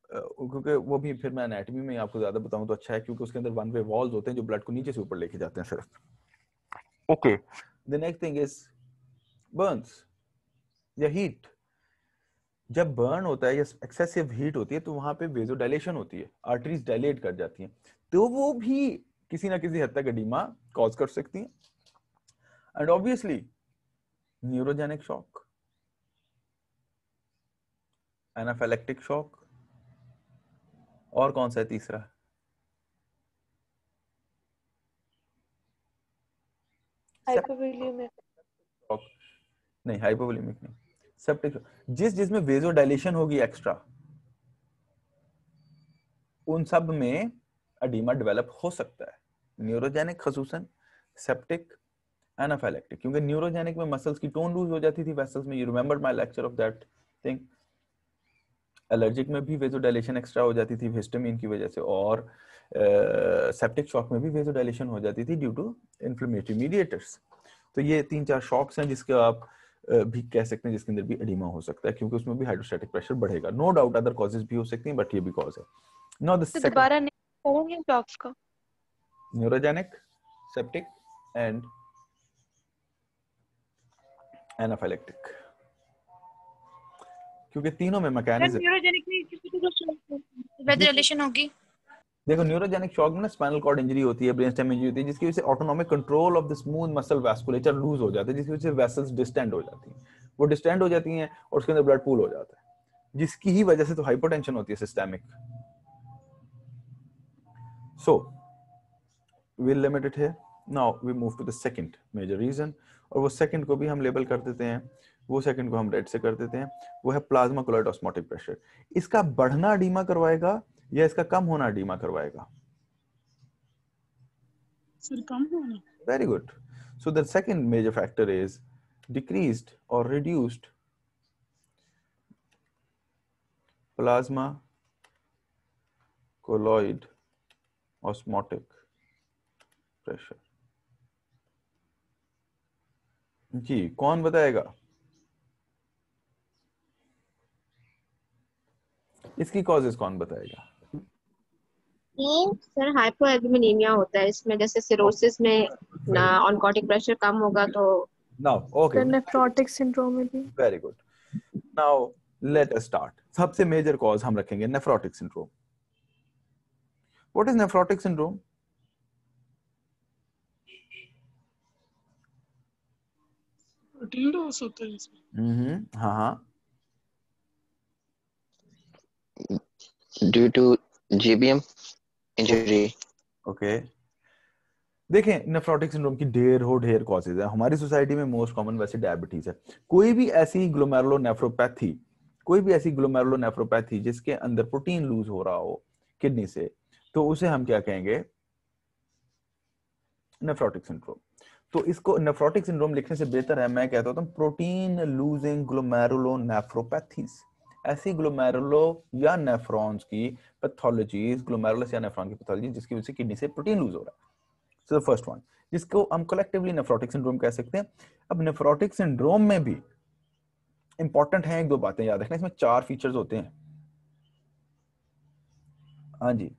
क्योंकि वो भी फिर मैं एनाटॉमी में आपको ज्यादा बताऊं तो अच्छा है, क्योंकि उसके अंदर वन वे वॉल्स होते हैं जो ब्लड को नीचे से ऊपर लेके जाते हैं सिर्फ। Okay, the next thing is Burns या हीट। जब बर्न होता है या एक्सेसिव हीट होती है, तो वहां पे वेजोडाइलेशन होती है, आर्टरीज डायलेट कर जाती हैं, तो वो भी किसी ना किसी हद तक एडिमा कॉज कर सकती हैं। And obviously neurogenic shock, anaphylactic shock, और कौन सा है तीसरा? हाइपोवोलेमिक। शॉक नहीं, हाइपोवोलेमिक नहीं, सेप्टिक शॉक। जिसमें वेजोडाइलेशन होगी एक्स्ट्रा, उन सब में एडिमा डेवलप हो सकता है। न्यूरोजेनिक खसूसन, सेप्टिक, एनाफिलेक्टिक। क्योंकि न्यूरोजेनिक में मसल्स की टोन लूज हो जाती थी वेसल्स में, you remember my lecture of that thing. Allergic में भी वेजोडाइलेशन एक्स्ट्रा हो जाती थी हिस्टामिन की वजह से, और सेप्टिक शॉक में भी वेजोडाइलेशन हो जाती थी ड्यू टू इन्फ्लेमेटरी मीडिएटर्स। तो ये 3-4 शॉक्स हैं जिसके आप भी कह सकते हैं जिसके अंदर भी एडिमा हो सकता है, क्योंकि उसमें भी हाइड्रोस्टैटिक प्रेशर बढ़ेगा। नो डाउट अदर कॉजेज भी हो सकती हैं, बट ये भी कॉज है। नाउ द तो सेकंड, दोबारा नहीं करेंगे टॉक्स को? न्यूरोजेनिक, सेप्टिक एंड एनाफिलेक्टिक, क्योंकि तीनों में मैकेनिज्म। न्यूरोजेनिक में किसी को वेदर होगी। देखो, न्यूरोजेनिक शॉक में ना स्पाइनल कॉर्ड इंजरी होती है, ब्रेन स्टेम इंजरी होती है, जिसकी वजह से autonomic control of the smooth muscle vasculature loose हो जाता है, जिसकी वजह से वेसल्स डिस्टेंड हो जाती हैं। वो डिस्टेंड हो जाती हैं और उसके अंदर ब्लड पूल हो जाता है। जिसकी ही वजह से तो हाइपोटेंशन होती है systemic. So we'll limit it here. Now we move to the second major reason, और वो सेकंड को भी हम लेबल कर देते हैं, वो सेकंड को हम रेड से कर देते हैं, वो है प्लाज्मा कोलॉइड ऑस्मोटिक प्रेशर। इसका बढ़ना एडीमा करवाएगा या इसका कम होना एडीमा करवाएगा? सर कम होना। Very good. So the second major factor is decreased or reduced plasma colloid osmotic pressure. जी, कौन बताएगा? इसकी कॉजेस कौन बताएगा? सर हाइपोएल्बुमिनेमिया होता है इसमें, जैसे सिरोसिस में ना ऑनकोटिक प्रेशर कम होगा तो Now, okay. नेफ्रोटिक सिंड्रोम में भी। Very good. Now let us start. सबसे मेजर कॉज हम रखेंगे nephrotic syndrome. What is nephrotic syndrome? Protein loss होता है इसमें। हाँ। Due to GBM injury. Okay, देखें नेफ्रोटिक सिंड्रोम की ढेर कॉजेज है। हमारी सोसाइटी में मोस्ट कॉमन वैसे डायबिटीज है। कोई भी ऐसी ग्लोमेरुलोनेफ्रोपैथी जिसके अंदर प्रोटीन लूज हो रहा हो किडनी से, तो उसे हम क्या कहेंगे? Nephrotic syndrome. तो इसको नेफ्रोटिक सिंड्रोम लिखने से बेहतर है मैं कहता हूं प्रोटीन लूजिंग ग्लोमेरुलोनेफ्रोपैथीज। ऐसी ग्लोमेरुलो या नेफ्रॉन्स की पैथोलॉजीज, ग्लोमेरुलस या नेफ्रॉन की पैथोलॉजी जिसकी वजह से किडनी से प्रोटीन लूज हो रहा है। सो द फर्स्ट वन, जिसको हम कलेक्टिवली नेफ्रोटिक सिंड्रोम कह सकते हैं। अब नेफ्रोटिक सिंड्रोम में भी इंपॉर्टेंट है एक दो बातें याद रखना। इसमें 4 फीचर्स होते हैं। हाँ जी,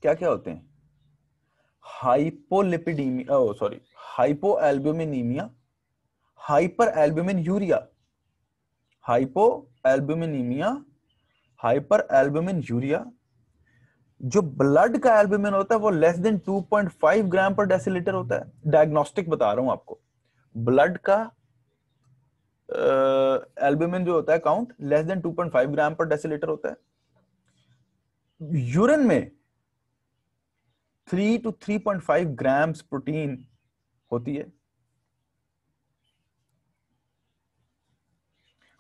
क्या क्या होते हैं? हाइपोलिपिडीमिया, हाइपोएल्ब्यूमिनीमिया, हाइपरएल्ब्यूमिनयूरिया, हाइपोएल्ब्यूमिनीमिया, हाइपरएल्ब्यूमिनयूरिया। जो ब्लड का एल्ब्यूमिन होता है वो लेस देन 2.5 ग्राम पर डेसीलीटर होता है। डायग्नोस्टिक बता रहा हूं आपको। ब्लड का एल्ब्यूमिन जो होता है काउंट लेस देन 2.5 ग्राम पर डेसीलीटर होता है। यूरिन में 3 to 3.5 ग्राम्स प्रोटीन होती है।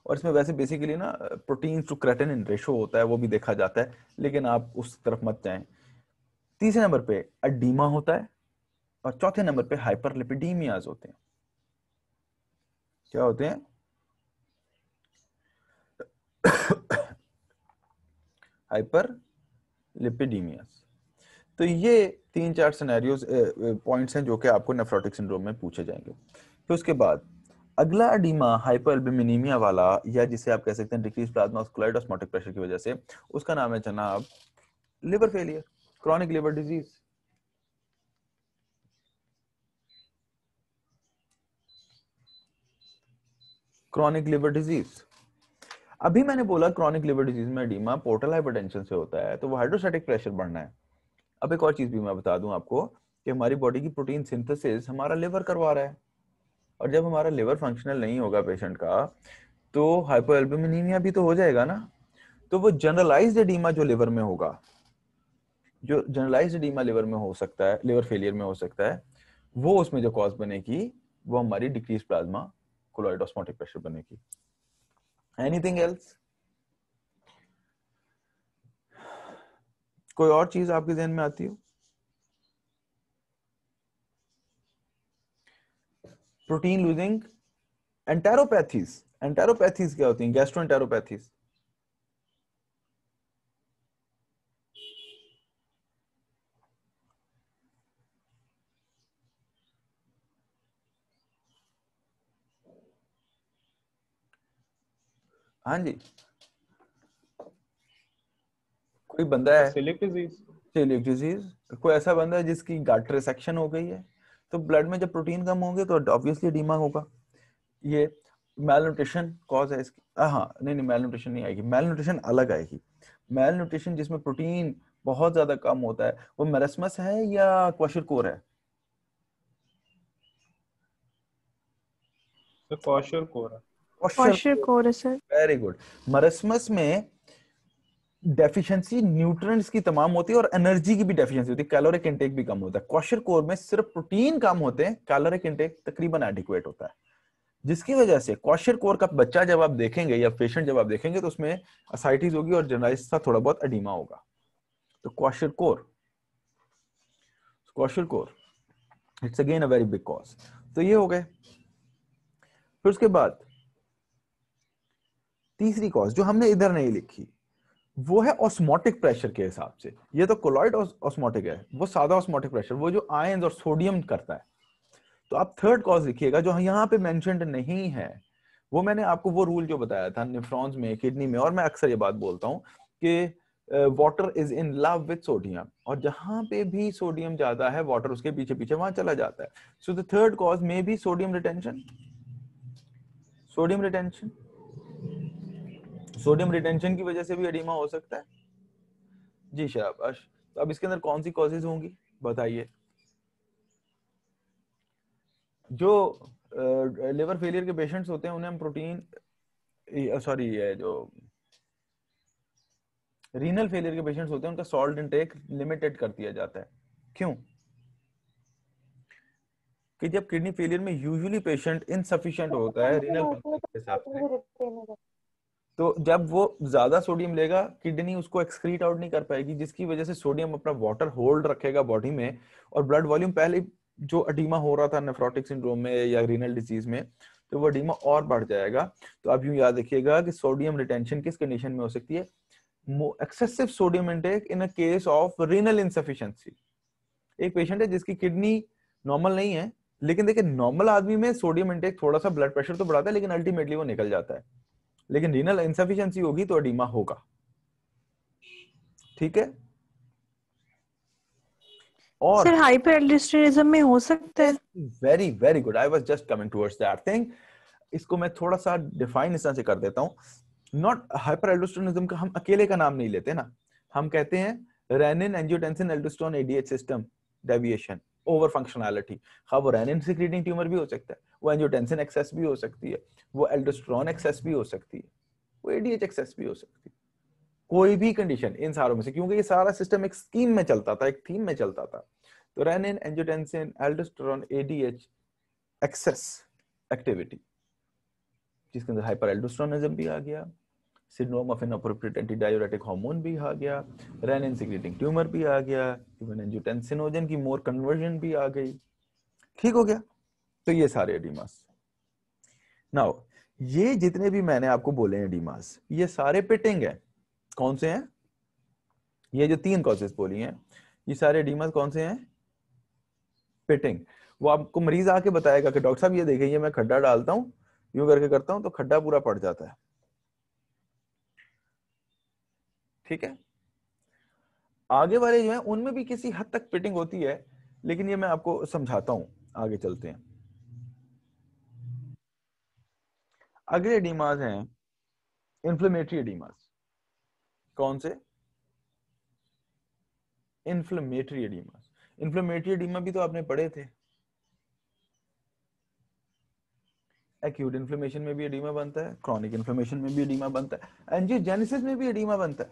और इसमें वैसे बेसिकली ना प्रोटीन टू क्रेटिनिन रेशो होता है, वो भी देखा जाता है, लेकिन आप उस तरफ मत जाएं। तीसरे नंबर पे एडीमा होता है और चौथे नंबर पे हाइपरलिपिडीमियाज होते हैं। क्या होते हैं? हाइपरलिपिडीमियाज। तो ये 3-4 सिनेरियोज पॉइंट्स हैं जो कि आपको नेफ्रोटिक सिंड्रोम में पूछे जाएंगे। फिर उसके बाद अगला एडीमा हाइपोएल्ब्यूमिनीमिया वाला, या जिसे आप कह सकते हैं decrease plasma colloid osmotic pressure की वजह से, उसका नाम है जनाब liver failure, chronic liver disease. Chronic liver disease. अभी मैंने बोला क्रॉनिक लिवर डिजीज में एडीमा पोर्टल हाइपरटेंशन से होता है, तो वो हाइड्रोस्टैटिक प्रेशर बढ़ना है। अब एक और चीज भी मैं बता दूं आपको कि हमारी बॉडी की प्रोटीन सिंथेसिस हमारा लिवर करवा रहा है, और जब हमारा लिवर फंक्शनल नहीं होगा पेशेंट का, तो हाइपोएल्ब्यूमिनीमिया भी तो हो जाएगा ना। तो वो जनरलाइज्ड एडीमा जो लिवर में होगा, जो जनरलाइज्ड एडीमा लिवर में हो सकता है, लिवर फेलियर में हो सकता है, वो उसमें जो कॉज बनेगी वो हमारी decrease plasma colloid osmotic pressure बनेगी। Anything else? कोई और चीज आपके ध्यान में आती हो? Protein losing एंटेरोपैथीज। एंटेरोपैथीज क्या होती हैं? गैस्ट्रोएंटेरोपैथीज। हाँ जी, कोई बंदा है सेलिक डिजीज। सेलिक डिजीज, कोई ऐसा बंदा है जिसकी गट रिसेक्शन हो गई है, तो ब्लड में जब प्रोटीन कम होंगे तो ऑब्वियसली एडीमा होगा। ये मैलन्यूट्रिशन कॉज है इसकी। हाँ नहीं, मैलन्यूट्रिशन नहीं आएगी, मैलन्यूट्रिशन अलग आएगी। मैलन्यूट्रिशन जिसमें प्रोटीन बहुत ज्यादा कम होता है, वो मेरेस्मस है या क्वाशरकोर है? क्वाशरकोर है। क्वाशरकोर है सर। Very good. मरस्मस में डेफिशिएंसी न्यूट्रिएंट्स की तमाम होती है और एनर्जी की भी डेफिशिएंसी होती है, कैलोरिक इनटेक भी कम होता है। क्वाशरकोर में सिर्फ प्रोटीन कम होते हैं, कैलोरिक इनटेक तकरीबन एडिक्वेट होता है, जिसकी वजह से क्वाशरकोर का बच्चा जब आप देखेंगे या पेशेंट जब आप देखेंगे तो उसमें असाइटिस होगी और जनरलाइज सा थोड़ा बहुत एडिमा होगा। तो kwashiorkor it's again a very big cause. तो ये हो गए। फिर उसके बाद तीसरी कॉज जो हमने इधर नहीं लिखी वो है ऑस्मोटिक प्रेशर के हिसाब से। ये तो कोलॉइड ऑस्मोटिक है, वो सादा ऑस्मोटिक प्रेशर, वो जो आयंस और सोडियम करता है। तो आप थर्ड कॉज लिखिएगा जो यहाँ पे मेंशन्ड नहीं है। वो मैंने आपको वो रूल जो बताया था नेफ्रॉन्स में, किडनी में, और मैं अक्सर ये बात बोलता हूँ कि water is in love with sodium, और जहां पे भी सोडियम ज्यादा है वाटर उसके पीछे पीछे वहां चला जाता है। So the third cause may be sodium retention. Sodium retention की वजह से भी एडिमा हो सकता है। जी शाबाश। तो अब इसके अंदर कौन सी कॉजेज होंगी बताइए। जो लिवर फेलियर के पेशेंट्स होते हैं उन्हें हम प्रोटीन जो रीनल फेलियर के पेशेंट्स होते हैं उनका सॉल्ट इंटेक लिमिटेड कर दिया जाता है। क्यों? कि जब किडनी फेलियर में यूजुअली पेशेंट इनसफिशिएंट होता है रीनल फंक्शन के हिसाब से, तो जब वो ज्यादा सोडियम लेगा किडनी उसको एक्सक्रीट आउट नहीं कर पाएगी, जिसकी वजह से सोडियम अपना वाटर होल्ड रखेगा बॉडी में, और ब्लड वॉल्यूम पहले जो एडिमा हो रहा था नेफ्रोटिक सिंड्रोम में या रीनल डिजीज में, तो वो एडिमा और बढ़ जाएगा। तो आप यूं याद रखिएगा कि सोडियम रिटेंशन किस कंडीशन में हो सकती है? Excessive sodium intake in a case of renal insufficiency. एक पेशेंट है जिसकी किडनी नॉर्मल नहीं है, लेकिन देखिए नॉर्मल आदमी में सोडियम इंटेक थोड़ा सा ब्लड प्रेशर तो बढ़ाता है लेकिन अल्टीमेटली वो निकल जाता है, लेकिन रीनल इनसफिशिएंसी होगी तो एडिमा होगा। ठीक है। और सर हाइपरएल्डोस्टेरोनिज्म में हो सकता है। Very very good, I was just coming towards that thing. इसको मैं थोड़ा सा डिफाइन इस तरह से कर देता हूं। नॉट हाइपरएल्डोस्टेरोनिज्म का हम अकेले का नाम नहीं लेते ना, हम कहते हैं rennin angiotensin aldosterone ADH system deviation, over functionality. हाँ, वो रेनिन सिक्रीटिंग ट्यूमर भी हो सकता है, वो एंजियोटेंसिन एक्सेस भी हो सकती है, वो एल्डोस्टेरोन एक्सेस भी हो सकती है, वो एडीएच एक्सेस भी हो सकती है, कोई भी कंडीशन इन सारों में से, क्योंकि ये सारा सिस्टम एक स्कीम में चलता था, एक थीम में चलता था। तो renin angiotensin aldosterone ADH excess activity, जिसके अंदर हाइपर एल्डोस्टेरोनिज्म भी आ गया, syndrome of inappropriate antidiuretic hormone भी आ गया, रेनिन सिक्रीटिंग ट्यूमर भी आ गया, इवन एंजियोटेंसिनोजन की मोर कन्वर्जन भी आ गई। ठीक हो गया। तो ये सारे एडिमास। नाउ ये जितने भी मैंने आपको बोले हैं एडिमास, ये सारे पिटिंग है। कौन से हैं? ये जो 3 कॉजेस बोली हैं ये सारे एडिमास कौन से हैं? पिटिंग। वो आपको मरीज आके बताएगा कि डॉक्टर साहब ये देखिए, ये मैं खड्डा डालता हूं, यूं करके करता हूं तो खड्डा पूरा पड़ जाता है। ठीक है। आगे वाले जो है उनमें भी किसी हद तक पिटिंग होती है, लेकिन ये मैं आपको समझाता हूं, आगे चलते हैं। अगले एडिमास हैं इन्फ्लेमेटरी एडिमास। कौन से? इन्फ्लेमेटरी एडिमास। इन्फ्लेमेटरी एडिमा भी तो आपने पढ़े थे। एक्यूट इन्फ्लेमेशन में भी एडिमा बनता है, क्रॉनिक इन्फ्लेमेशन में भी एडिमा बनता है, एंजियोजेनेसिस में भी एडिमा बनता है।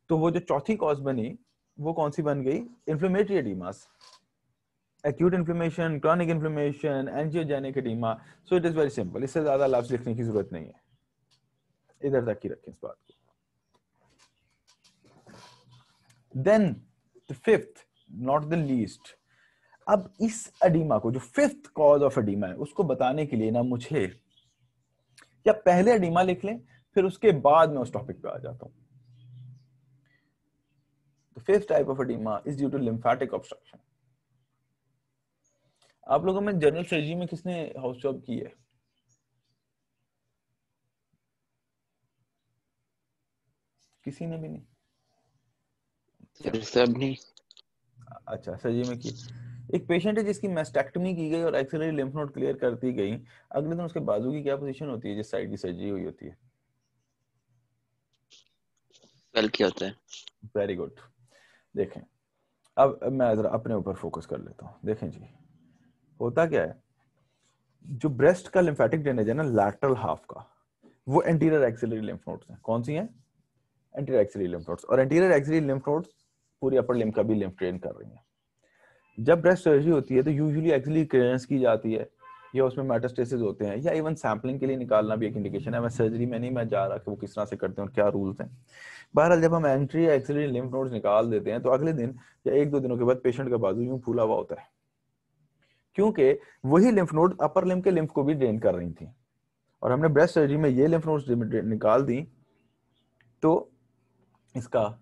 तो वो जो चौथी कॉज बनी वो कौन सी बन गई? Inflammatory edemas. Acute inflammation, chronic inflammation, angiogenic edema. So it is very simple, इससे ज्यादा लफ्ज लिखने की जरूरत नहीं है, इधर तक ही रखें इस बात को। Then the fifth, not the least. अब इस एडिमा को, जो फिफ्थ कॉज ऑफ एडिमा है, उसको बताने के लिए ना मुझे या पहले एडिमा लिख लें फिर उसके बाद मैं उस टॉपिक पे आ जाता हूं। The fifth type of edema is due to lymphatic obstruction. आप लोगों में जनरल सर्जरी में किसने हाउस जॉब की है? किसी ने भी नहीं? सब नहीं। अच्छा, सर्जरी में की। एक पेशेंट है जिसकी मैस्टेक्टमी की गई और एक्सिलरी लिम्फ नोड क्लियर कर दी गई, अगले दिन उसके बाजू की क्या पोजीशन होती है जिस साइड की सर्जरी हुई होती है? कल क्या होता है? Very good. देखें, अब मैं जरा अपने ऊपर फोकस कर लेता हूं। देखें जी, होता क्या है, जो ब्रेस्ट का लिम्फेटिक ड्रेनेज है ना लैटरल हाफ का, वो एंटीरियर एक्सिलरी लिम्फ नोड्स हैं। कौन सी हैं? Anterior axillary lymph nodes. और एंटीरियर एक्सिलरी लिम्फ नोड्स पूरी अपर लिम्फ का भी लिम्फ ड्रेन कर रही हैं। जब ब्रेस्ट सर्जरी होती है तो यूजुअली एक्सिलरी क्लियरेंस की जाती है, या उसमें मेटास्टेसिस होते हैं, या इवन सैंपलिंग के लिए निकालना भी एक इंडिकेशन है। मैं सर्जरी में नहीं मैं जा रहा कि वो किस तरह से करते हैं और क्या रूल्स हैं। बहरहाल जब हम एंट्री एक्सिलरी लिम्फ नोड्स निकाल देते हैं तो अगले दिन या 1-2 दिनों के बाद पेशेंट का बाजू यूं फूला हुआ होता है, क्योंकि वही लिम्फ नोड अपर लिम्फ के लिम्फ को भी ड्रेन कर रही थी। और हमने ब्रेस्ट सर्जरी में ये लिम्फ नोड्स निकाल दी तो इसका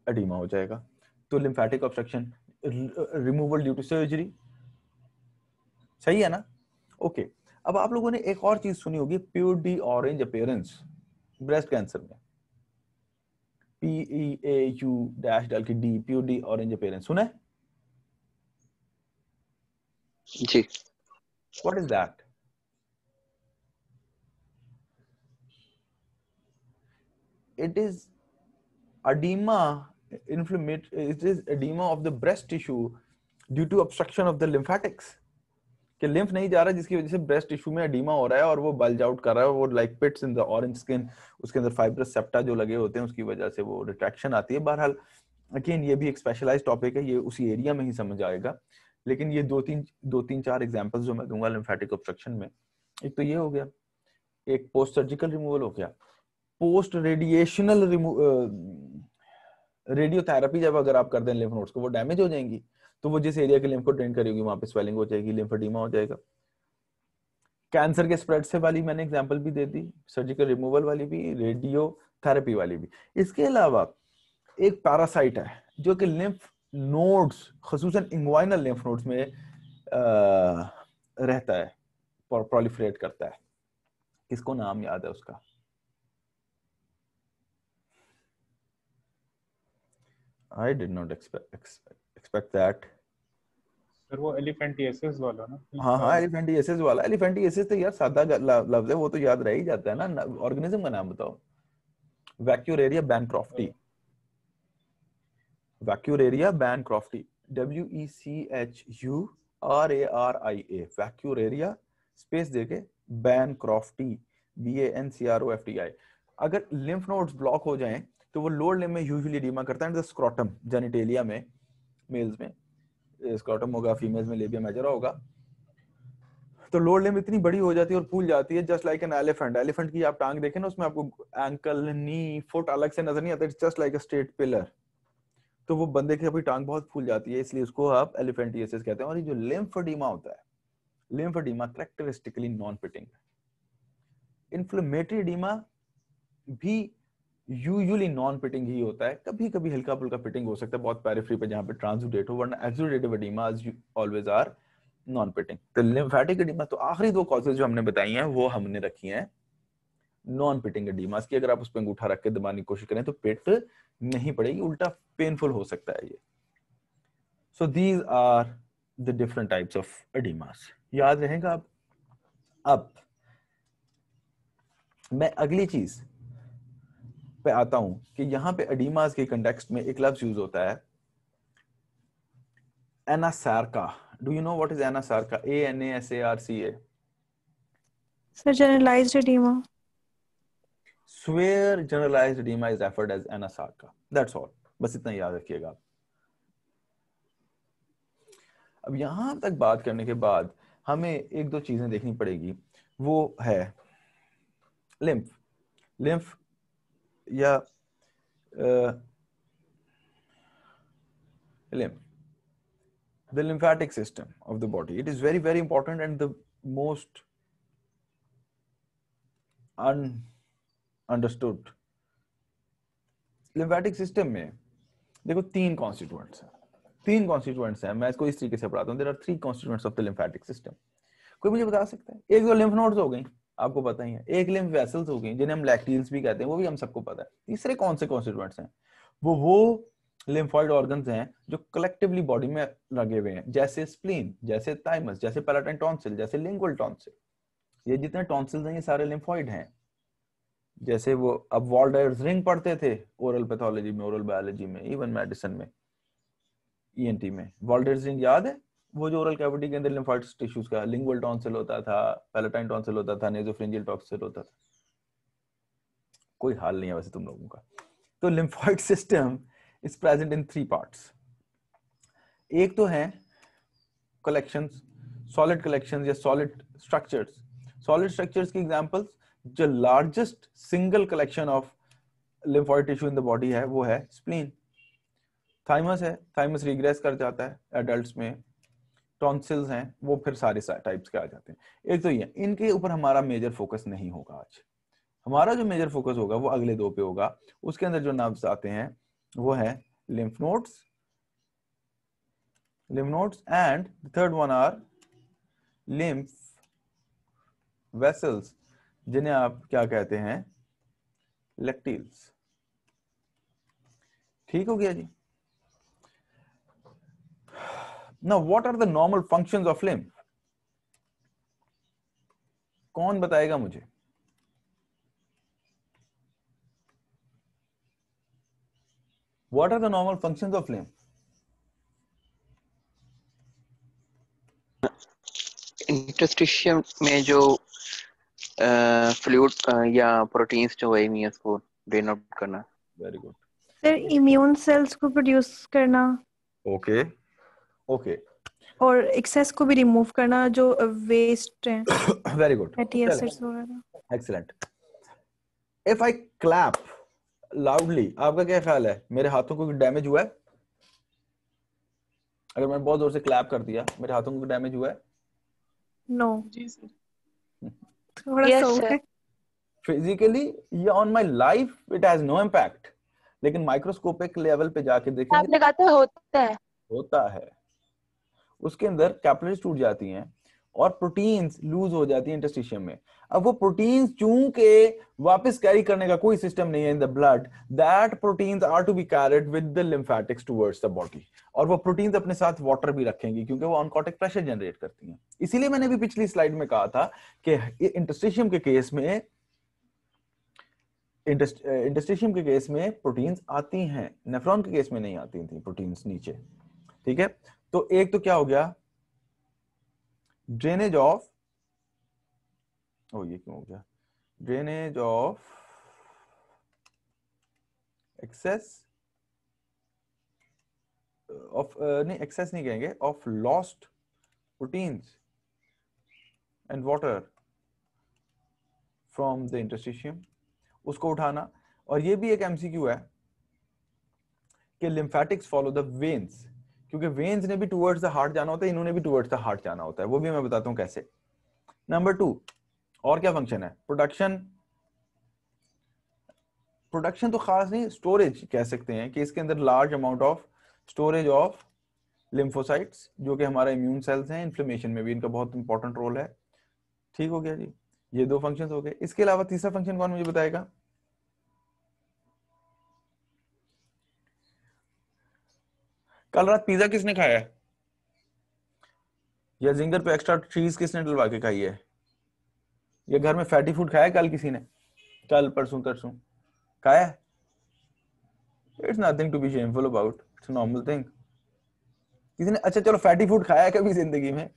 एडिमा हो जाएगा। तो lymphatic obstruction removal due to surgery, सही है ना? ओके। अब आप लोगों ने एक और चीज सुनी होगी, peau de orange appearance breast cancer में। PEAU डैश डाल के de, peau de orange appearance सुना है? जी। What is that? It is edema, it is edema of the breast tissue due to obstruction of the lymphatics. कि lymph नहीं जा रहा जिसकी वजह से breast tissue में edema हो रहा है और वो bulge out कर रहा है, वो like pits in the orange skin, उसके अंदर fibrous septa जो लगे होते हैं उसकी वजह से वो retraction आती है। बहरहाल again ये भी एक specialized topic है, ये उसी area में ही समझ आएगा। लेकिन ये दो तीन चार examples जो मैं दूंगा lymphatic obstruction में, एक तो ये हो गया, एक post surgical removal हो गया, पोस्ट रेडिएशनल रेडियोथेरेपी जब अगर आप कर दें लिम्फ नोड्स को, वो डैमेज हो जाएंगी, तो वो जिस एरिया के लिम्फ को ड्रेन करेगी वहां पे स्वेलिंग हो जाएगी, लिम्फेडिमा हो जाएगा। कैंसर के स्प्रेड से वाली मैंने एग्जांपल भी दे दी, सर्जिकल रिमूवल वाली भी, रेडियोथेरेपी वाली भी। इसके अलावा एक पैरासाइट है जो कि लिम्फ नोड्स, खसूसन इंग्वाइनल लिम्फ नोड्स में रहता है, प्रोलिफरेट करता है। किसको नाम याद है उसका? I did not expect that. Sir वो एलिफेंटिएसिस वाला ना? हाँ एलिफेंटिएसिस वाला। एलिफेंटिएसिस तो यार सादा लफ्ज है, वो तो याद रह ही जाता है ना। ऑर्गेनिज्म का नाम बताओ। वैक्यूरेरिया बैनक्रॉफ्टी। वैक्यूरेरिया बैनक्रॉफ्टी, WECHURARIA, वैक्यूरेरिया स्पेस देके बैनक्रॉफ्टी, BANCROFTI। अगर लिम्फ नोड्स ब्लॉक हो जाएं तो वो लोअर लिम्ब में यूजुअली एडिमा करता है। स्क्रोटम, जेनिटेलिया में, मेल्स में स्क्रोटम होगा, फीमेल्स में लेबिया मेजरा होगा। तो लोअर लिम्ब इतनी बड़ी हो जाती है और फूल जाती है, just like an elephant. Elephant की आप टांग देखें ना, उसमें आपको एंकल, नी, फुट अलग से नजर नहीं आता, it's just like a straight pillar. तो वो बंदे की अपनी टांग बहुत फूल जाती है, इसलिए उसको आप एलिफेंटिएसिस कहते हैं। और ये जो लिम्फेडिमा होता है, lymphoedema characteristically non pitting. Inflammatory oedema भी यूजुअली नॉन पिटिंग ही होता है, कभी कभी हल्का फुल्का पिटिंग हो सकता है बहुत पेरिफेरी पे जहां पे ट्रांसुडेट हो, वरना exudative oedema always are non pitting. तो लिम्फेटिक एडिमा, तो आखिरी दो कॉजेज जो हमने बताई हैं वो हमने रखी हैं नॉन पिटिंग एडिमास की। अगर आप उस पर अंगूठा रख के दबाने की कोशिश करें तो पिट नहीं पड़ेगी, उल्टा पेनफुल हो सकता है ये। So these are the different types of edemas, याद रहेगा। अब मैं अगली चीज पे आता हूं कि यहां पे एडिमास के कंटेक्स्ट में एक लफ्ज यूज होता है anasarca. Do you know what is anasarca? ANASARCA। Sir generalized edema. Where generalized edema is referred as anasarca. That's all. बस इतना याद रखिएगा। अब यहां तक बात करने के बाद हमें एक दो चीजें देखनी पड़ेगी, वो है लिम्फ या lymph, the lymphatic system of the body. It is very very important and the most understood. lymphatic system में देखो तीन constituents हैं। मैं इसको इस तरीके से पढ़ाता हूँ। There are 3 constituents of the lymphatic system. कोई मुझे बता सकता है? एक तो lymph nodes हो गई, आपको पता ही है। एक lymph vessels हो गई जिन्हें हम lacteals भी कहते हैं, वो भी हम सबको पता है। तीसरे कौन से constituents हैं? वो lymphoid organs हैं जो collectively body में लगे हुए हैं, जैसे spleen, जैसे thymus, जैसे palatine tonsil, जैसे lingual tonsil। ये जितने tonsils हैं ये सारे lymphoid हैं। जैसे वो अब वॉल्डर्स रिंग पढ़ते थे ओरल पैथोलॉजी में, ओरल बायोलॉजी में, इवन मेडिसिन में, ENT में। वॉल्डर्स रिंग याद है? वो जो ओरल कैविटी के अंदर लिम्फोइड टिश्यूज का लिंगुअल टॉन्सिल होता था, पैलेटाइन टॉन्सिल होता था, नेसोफेरिंजियल टॉन्सिल होता था, कोई हाल नहीं है वैसे तुम लोगों का। तो lymphoid system is present in 3 parts. एक तो है कलेक्शंस, सॉलिड कलेक्शंस या सॉलिड स्ट्रक्चर्स। सॉलिड स्ट्रक्चर्स की एग्जांपल्स, जो largest single collection of lymphoid tissue in the body है वो है स्प्लीन। थाइमस है, थाइमस रिग्रेस कर जाता है एडल्ट्स में। टॉन्सिल्स हैं, वो फिर सारे टाइप्स के आ जाते हैं। एक तो ये, इनके ऊपर हमारा मेजर फोकस नहीं होगा आज। हमारा जो मेजर फोकस होगा वो अगले 2 पे होगा। उसके अंदर जो नर्व्स आते हैं वो है lymph nodes and the third one are lymph vessels, जिन्हें आप क्या कहते हैं, लेक्टिल्स। ठीक हो गया जी। Now what are the normal functions of lymph? कौन बताएगा मुझे? What are the normal functions of lymph? Interstitium में जो फ्लूइड या प्रोटीन्स जो है नहीं उसको ड्रेन आउट करना। Very good. Sir immune cells को प्रोड्यूस करना। Okay. Okay. और एक्सेस को भी रिमूव करना जो वेस्ट है, Very good. फैटी एसिड्स वगैरह। Excellent. If I clap loudly, आपका क्या ख्याल है, मेरे हाथों को डैमेज हुआ है? अगर मैंने बहुत जोर से क्लैप कर दिया, मेरे हाथों को डैमेज हुआ है? नो, जी सर। थोड़ा Yes, सा sir. है। फिजिकली या on my life it has no impact, लेकिन माइक्रोस्कोपिक लेवल पे जाके देखेंगे आपने कहा था होता है। होता है। उसके अंदर कैपिलरीज टूट जाती हैं और प्रोटीन्स लूज हो जाती हैं इंटरस्टिशियम में। अब वो प्रोटीन्स चूंकि वापस कैरी करने का कोई सिस्टम नहीं है in the blood, that proteins are to be carried with the lymphatics towards the body. और वो प्रोटीन्स अपने साथ वाटर भी रखेंगी क्योंकि वो ऑनकोटिक प्रेशर जनरेट करती हैं। इसीलिए मैंने भी पिछली स्लाइड में कहा था कि इंटरस्टिशियम के केस में प्रोटीन्स आती हैं, नेफ्रॉन के केस में नहीं आती थी प्रोटीन्स नीचे। ठीक है, तो एक तो क्या हो गया, ड्रेनेज ऑफ, ये क्यों हो गया, ड्रेनेज ऑफ एक्सेस ऑफ, नहीं एक्सेस नहीं कहेंगे, of lost proteins and water from the interstitium, उसको उठाना। और ये भी एक एमसीक्यू है कि लिम्फेटिक्स फॉलो द वेन्स, क्योंकि वेन्स ने भी टुवर्ड्स द हार्ट जाना होता है, इन्होंने भी टुवर्ड्स द हार्ट जाना होता है। वो भी मैं बताता हूं कैसे। नंबर 2, और क्या फंक्शन है, प्रोडक्शन। प्रोडक्शन तो खास नहीं, स्टोरेज कह सकते हैं कि इसके अंदर large amount of storage of lymphocytes, जो कि हमारा इम्यून सेल्स हैं, इन्फ्लेमेशन में भी इनका बहुत इंपॉर्टेंट रोल है। ठीक हो गया जी, ये 2 फंक्शंस हो गए। इसके अलावा तीसरा फंक्शन कौन मुझे बताएगा? कल रात पिज्जा किसने खाया है? या जिंगर पे एक्स्ट्रा चीज किसने डलवा के खाई है? या घर में फैटी फूड खाया है कल किसी ने? कल परसों तरसों खाया है? It's nothing to be shameful about, it's a normal thing. किसी ने, अच्छा चलो, फैटी फूड खाया है कभी जिंदगी में?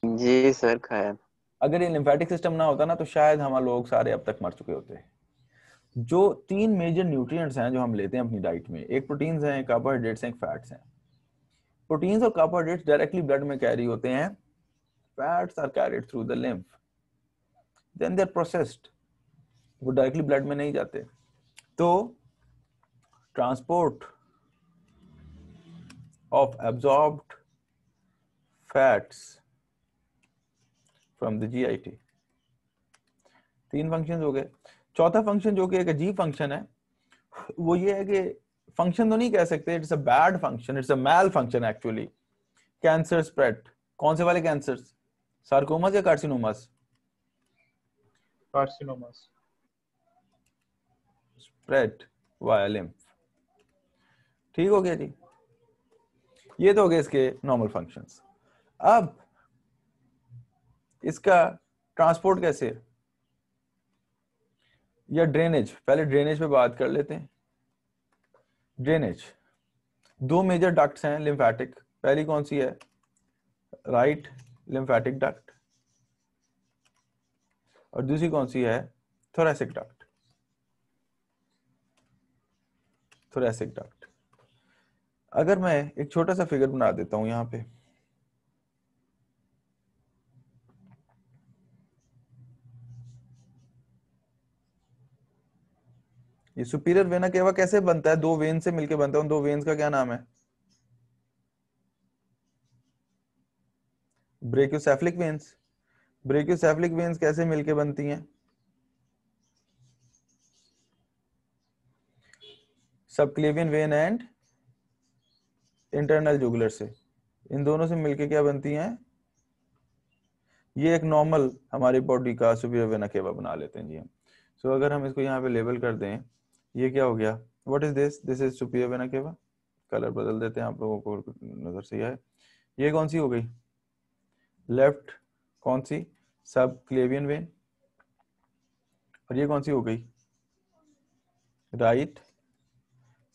जी सर खाया। अगर ये लिम्फेटिक सिस्टम ना होता ना तो शायद हम लोग सारे अब तक मर चुके होते। जो 3 मेजर न्यूट्रिएंट्स हैं जो हम लेते हैं अपनी डाइट में, एक प्रोटीन्स हैं, कार्बोहाइड्रेट्स हैं, एक फैट्स हैं। प्रोटीन्स और कार्बोहाइड्रेट्स डायरेक्टली ब्लड में कैरी होते हैं, fats are carried through the lymph, then they are processed, वो डायरेक्टली ब्लड में नहीं जाते। तो transport of absorbed fats from the GIT, 3 functions हो गए। चौथा फंक्शन जो कि एक अजीब फंक्शन है, वो ये है कि फंक्शन तो नहीं कह सकते, it's a bad function, it's a malfunction actually. Cancer spread. कौन से वाले कैंसर्स? सार्कोमास या carcinomas? Carcinomas. Spread via lymph. ठीक हो गया जी, ये तो हो गए इसके नॉर्मल फंक्शंस। अब इसका ट्रांसपोर्ट कैसे, या ड्रेनेज, पहले ड्रेनेज पे बात कर लेते हैं। ड्रेनेज, दो मेजर डक्ट्स हैं लिम्फेटिक, पहली कौन सी है? राइट लिम्फेटिक डक्ट, और दूसरी कौन सी है? Thoracic duct. Thoracic duct. अगर मैं एक छोटा सा फिगर बना देता हूं यहां पे, ये सुपीरियर वेना केवा कैसे बनता है? दो वेन से मिलके बनता है। उन दो वेन्स का क्या नाम है? ब्रेकियोसेफलिक वेन्स। ब्रेकियोसेफलिक वेन्स कैसे मिलके बनती हैं? Subclavian vein and internal jugular से, इन दोनों से मिलके क्या बनती हैं? ये एक नॉर्मल हमारी बॉडी का सुपीरियर वेना केवा बना लेते हैं जी हम। सो अगर हम इसको यहाँ पे लेबल कर दें, ये क्या हो गया? What is this? This is superior vena cava. Colour बदल देते हैं, आप लोगों को नजर से आए। ये कौन सी हो गई? लेफ्ट कौन सी? सब क्लेवियन वेन। और ये कौन सी हो गई? राइट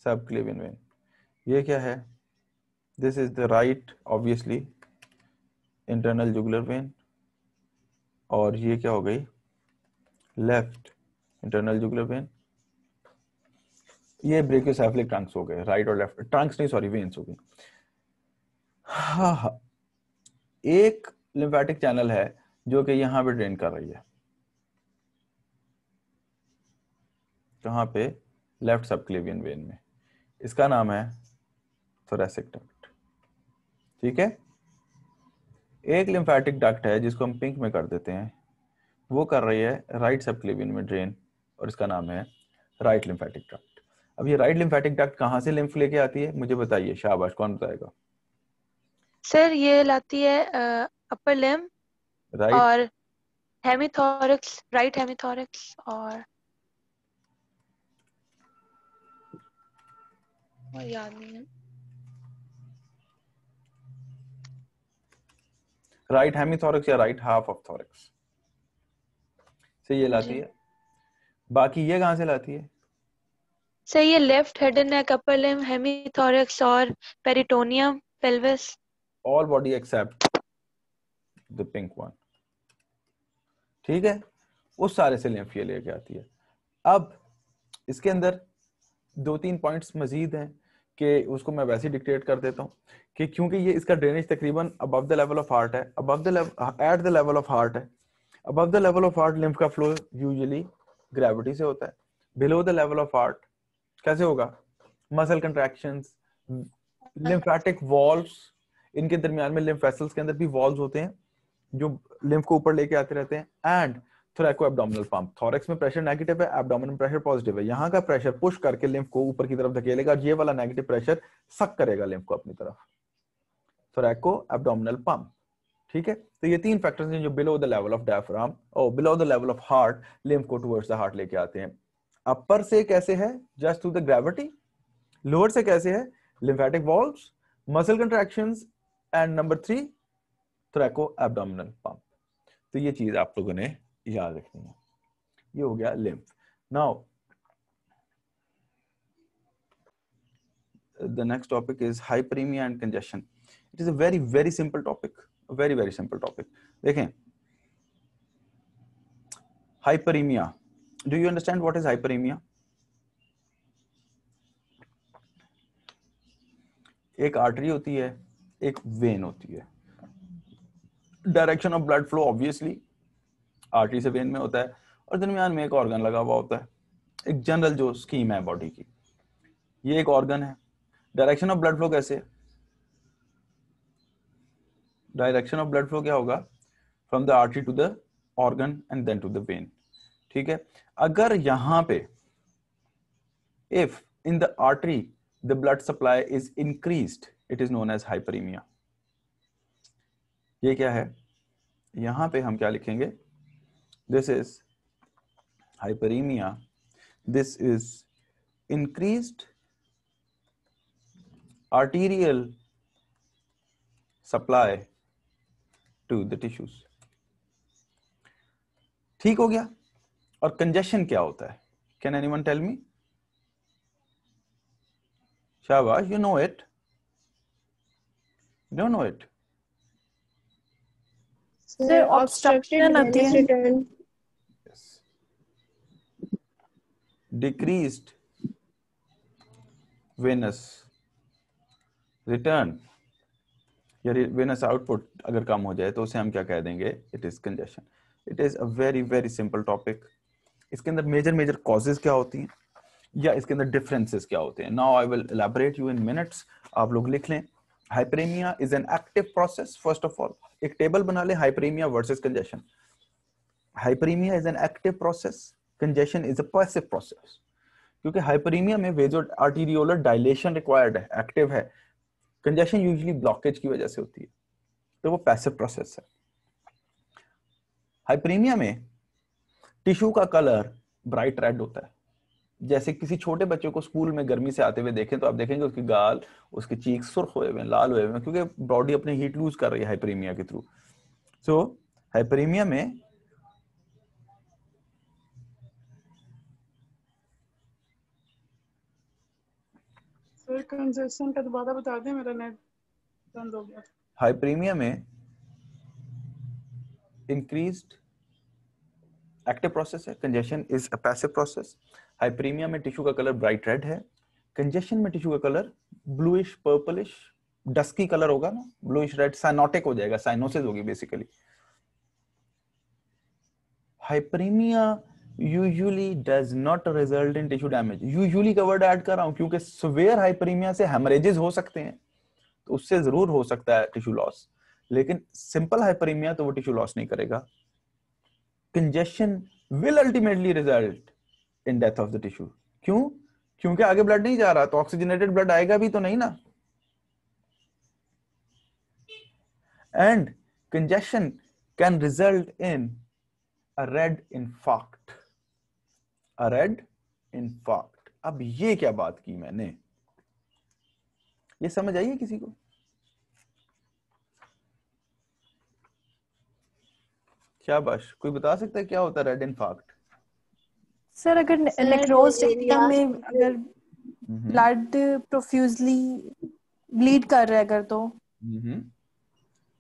सब क्लेवियन वेन। ये क्या है? This is the right obviously internal jugular vein, और ये क्या हो गई? Left internal jugular vein. ये ब्रेकियोसेफलिक ट्रंक्स हो गए, राइट और लेफ्ट ट्रंक्स नहीं, सॉरी, वेन्स हो गई। हाँ, एक लिम्फेटिक चैनल है जो कि यहां पे ड्रेन कर रही है। कहां पे? लेफ्ट सबक्लेवियन वेन में। इसका नाम है थोरेसिक डक्ट। ठीक है। एक लिम्फेटिक डक्ट है जिसको हम पिंक में कर देते हैं, वो कर रही है राइट सबक्लेवियन में ड्रेन, और इसका नाम है राइट लिम्फेटिक डक्ट। अब ये राइट लिम्फेटिक डक्ट कहां से लिम्फ लेके आती है? मुझे बताइए, शाबाश, कौन बताएगा? सर ये लाती है अपर लिम्ब राइट और हेमिथोरैक्स, राइट हेमिथोरैक्स, और याद नहीं है। राइट हेमिथोरैक्स या राइट हाफ ऑफ थोरैक्स से ये लाती जी। है। बाकी ये कहां से लाती है? सर ये left head and neck, upper limb, hemithorax और peritoneum, pelvis. All body except the pink one. ठीक है, उस सारे से लिम्फ ये लेके आती है। अब इसके अंदर दो तीन पॉइंट्स मजीद हैं कि उसको मैं वैसे ही डिक्टेट कर देता हूं कि क्योंकि ये इसका ड्रेनेज तकरीबन above the level of heart है, above the level, at the level of heart है। Above the level of heart lymph का फ्लो यूजुअली ग्रेविटी से होता है। Below the level of heart कैसे होगा? मसल कंट्रैक्शंस, लिम्फेटिक वॉल्व्स, इनके दरमियान में लिम्फ वेसल्स के अंदर भी वॉल्व्स होते हैं जो लिम्फ को ऊपर लेके आते रहते हैं। एंड थोरैको एब्डोमिनल पंप, थोरैक्स में प्रेशर नेगेटिव है, एब्डोमिनल में प्रेशर पॉजिटिव है। यहाँ का प्रेशर पुश करके लिम्फ को ऊपर की तरफ धकेलेगा, और ये वाला नेगेटिव प्रेशर सक करेगा लिम्फ को अपनी तरफ। Thoraco abdominal pump. ठीक है, तो ये तीन फैक्टर्स हैं जो below the level of diaphragm और below the level of heart lymph को टुवर्ड्स द हार्ट लेके आते हैं। अपर से कैसे है? Just through the gravity. Lower से कैसे है? Lymphatic valves, muscle contractions, and number 3 thoraco abdominal pump. तो ये चीज आप लोगों ने याद रखनी है। ये हो गया lymph. Now the next topic is hyperemia and congestion. It is a very very simple topic, a very very simple topic. देखें, hyperemia, do you understand what is hyperemia? एक आर्टरी होती है, एक वेन होती है। Direction of blood flow obviously artery से when में होता है, और दरमियान में एक ऑर्गन लगा हुआ होता है। एक जनरल जो स्कीम है बॉडी की, ये एक ऑर्गन है। डायरेक्शन ऑफ ब्लड फ्लो कैसे? डायरेक्शन ऑफ ब्लड फ्लो क्या होगा? From the artery to the organ and then to the vein. ठीक है, अगर यहां पे if in the artery the blood supply is increased, it is known as hyperaemia. ये क्या है? यहां पे हम क्या लिखेंगे? This is hyperaemia, this is increased arterial supply to the tissues। ठीक हो गया। और कंजेशन क्या होता है? Can anyone tell me? शाबाश, you know it, don't know it? Sir, obstruction आती venous है। return. Decreased venous return या venous output अगर कम हो जाए तो उसे हम क्या कह देंगे? It is congestion. It is a very very simple topic. इसके अंदर मेजर कॉजेज क्या होती हैं या इसके अंदर डिफरेंसेस क्या होते हैं? Now I will elaborate you in minutes. आप लोग लिख लें. Hyperemia is an active process. First of all एक टेबल बना लें, hyperemia versus congestion. Hyperemia is an active process, congestion is a passive process. क्योंकि हाइपरेमिया में वेजो आर्टीरियोलर डायलेशन रिक्वायर्ड है, एक्टिव है. कंजेशन यूजुअली ब्लॉकेज की वजह से होती है, तो वो पैसिव प्रोसेस है. हाइपरेमिया में टिश्यू का कलर ब्राइट रेड होता है. जैसे किसी छोटे बच्चे को स्कूल में गर्मी से आते हुए देखें तो आप देखेंगे उसके गाल, उसके चीक सुर्ख हुए हुए, लाल हुए हुए, क्योंकि बॉडी अपने हीट लूज कर रही है हाइपरेमिया के थ्रू. सो हाइपरेमिया में सर कंजेशन का दोबारा बता दें, मेरा नेट बंद हो गया. हाइपरेमिया में इंक्रीज्ड एक्टिव प्रोसेस है, congestion is a passive process. Hyperemia में टिश्यू का कलर ब्राइट रेड है, कंजेशन में टिश्यू का colour bluish purplish dusky colour होगा ना, ब्लूइश रेड, साइनोटिक हो जाएगा, साइनोसिस होगी basically. Hyperemia usually does not result in tissue damage. Usually का वर्ड ऐड कर रहा हूं क्योंकि सिवियर हाइपरेमिया से हेमरेजेस हो सकते हैं, तो उससे जरूर हो सकता है टिश्यू लॉस, लेकिन सिंपल हाइपरेमिया तो वो टिश्यू लॉस नहीं करेगा. Congestion will ultimately result in death of the tissue. क्यों? क्योंकि आगे ब्लड नहीं जा रहा, तो ऑक्सीजनेटेड ब्लड आएगा भी तो नहीं ना. And congestion can result in a red infarct. A red infarct. अब ये क्या बात की मैंने? ये समझ आई है किसी को? क्या बश कोई बता सकता है क्या होता है रेड इन्फार्क्ट? सर अगर नेक्रोज एरिया में अगर हम्म ब्लड प्रोफ्यूजली ब्लीड कर रहा है अगर तो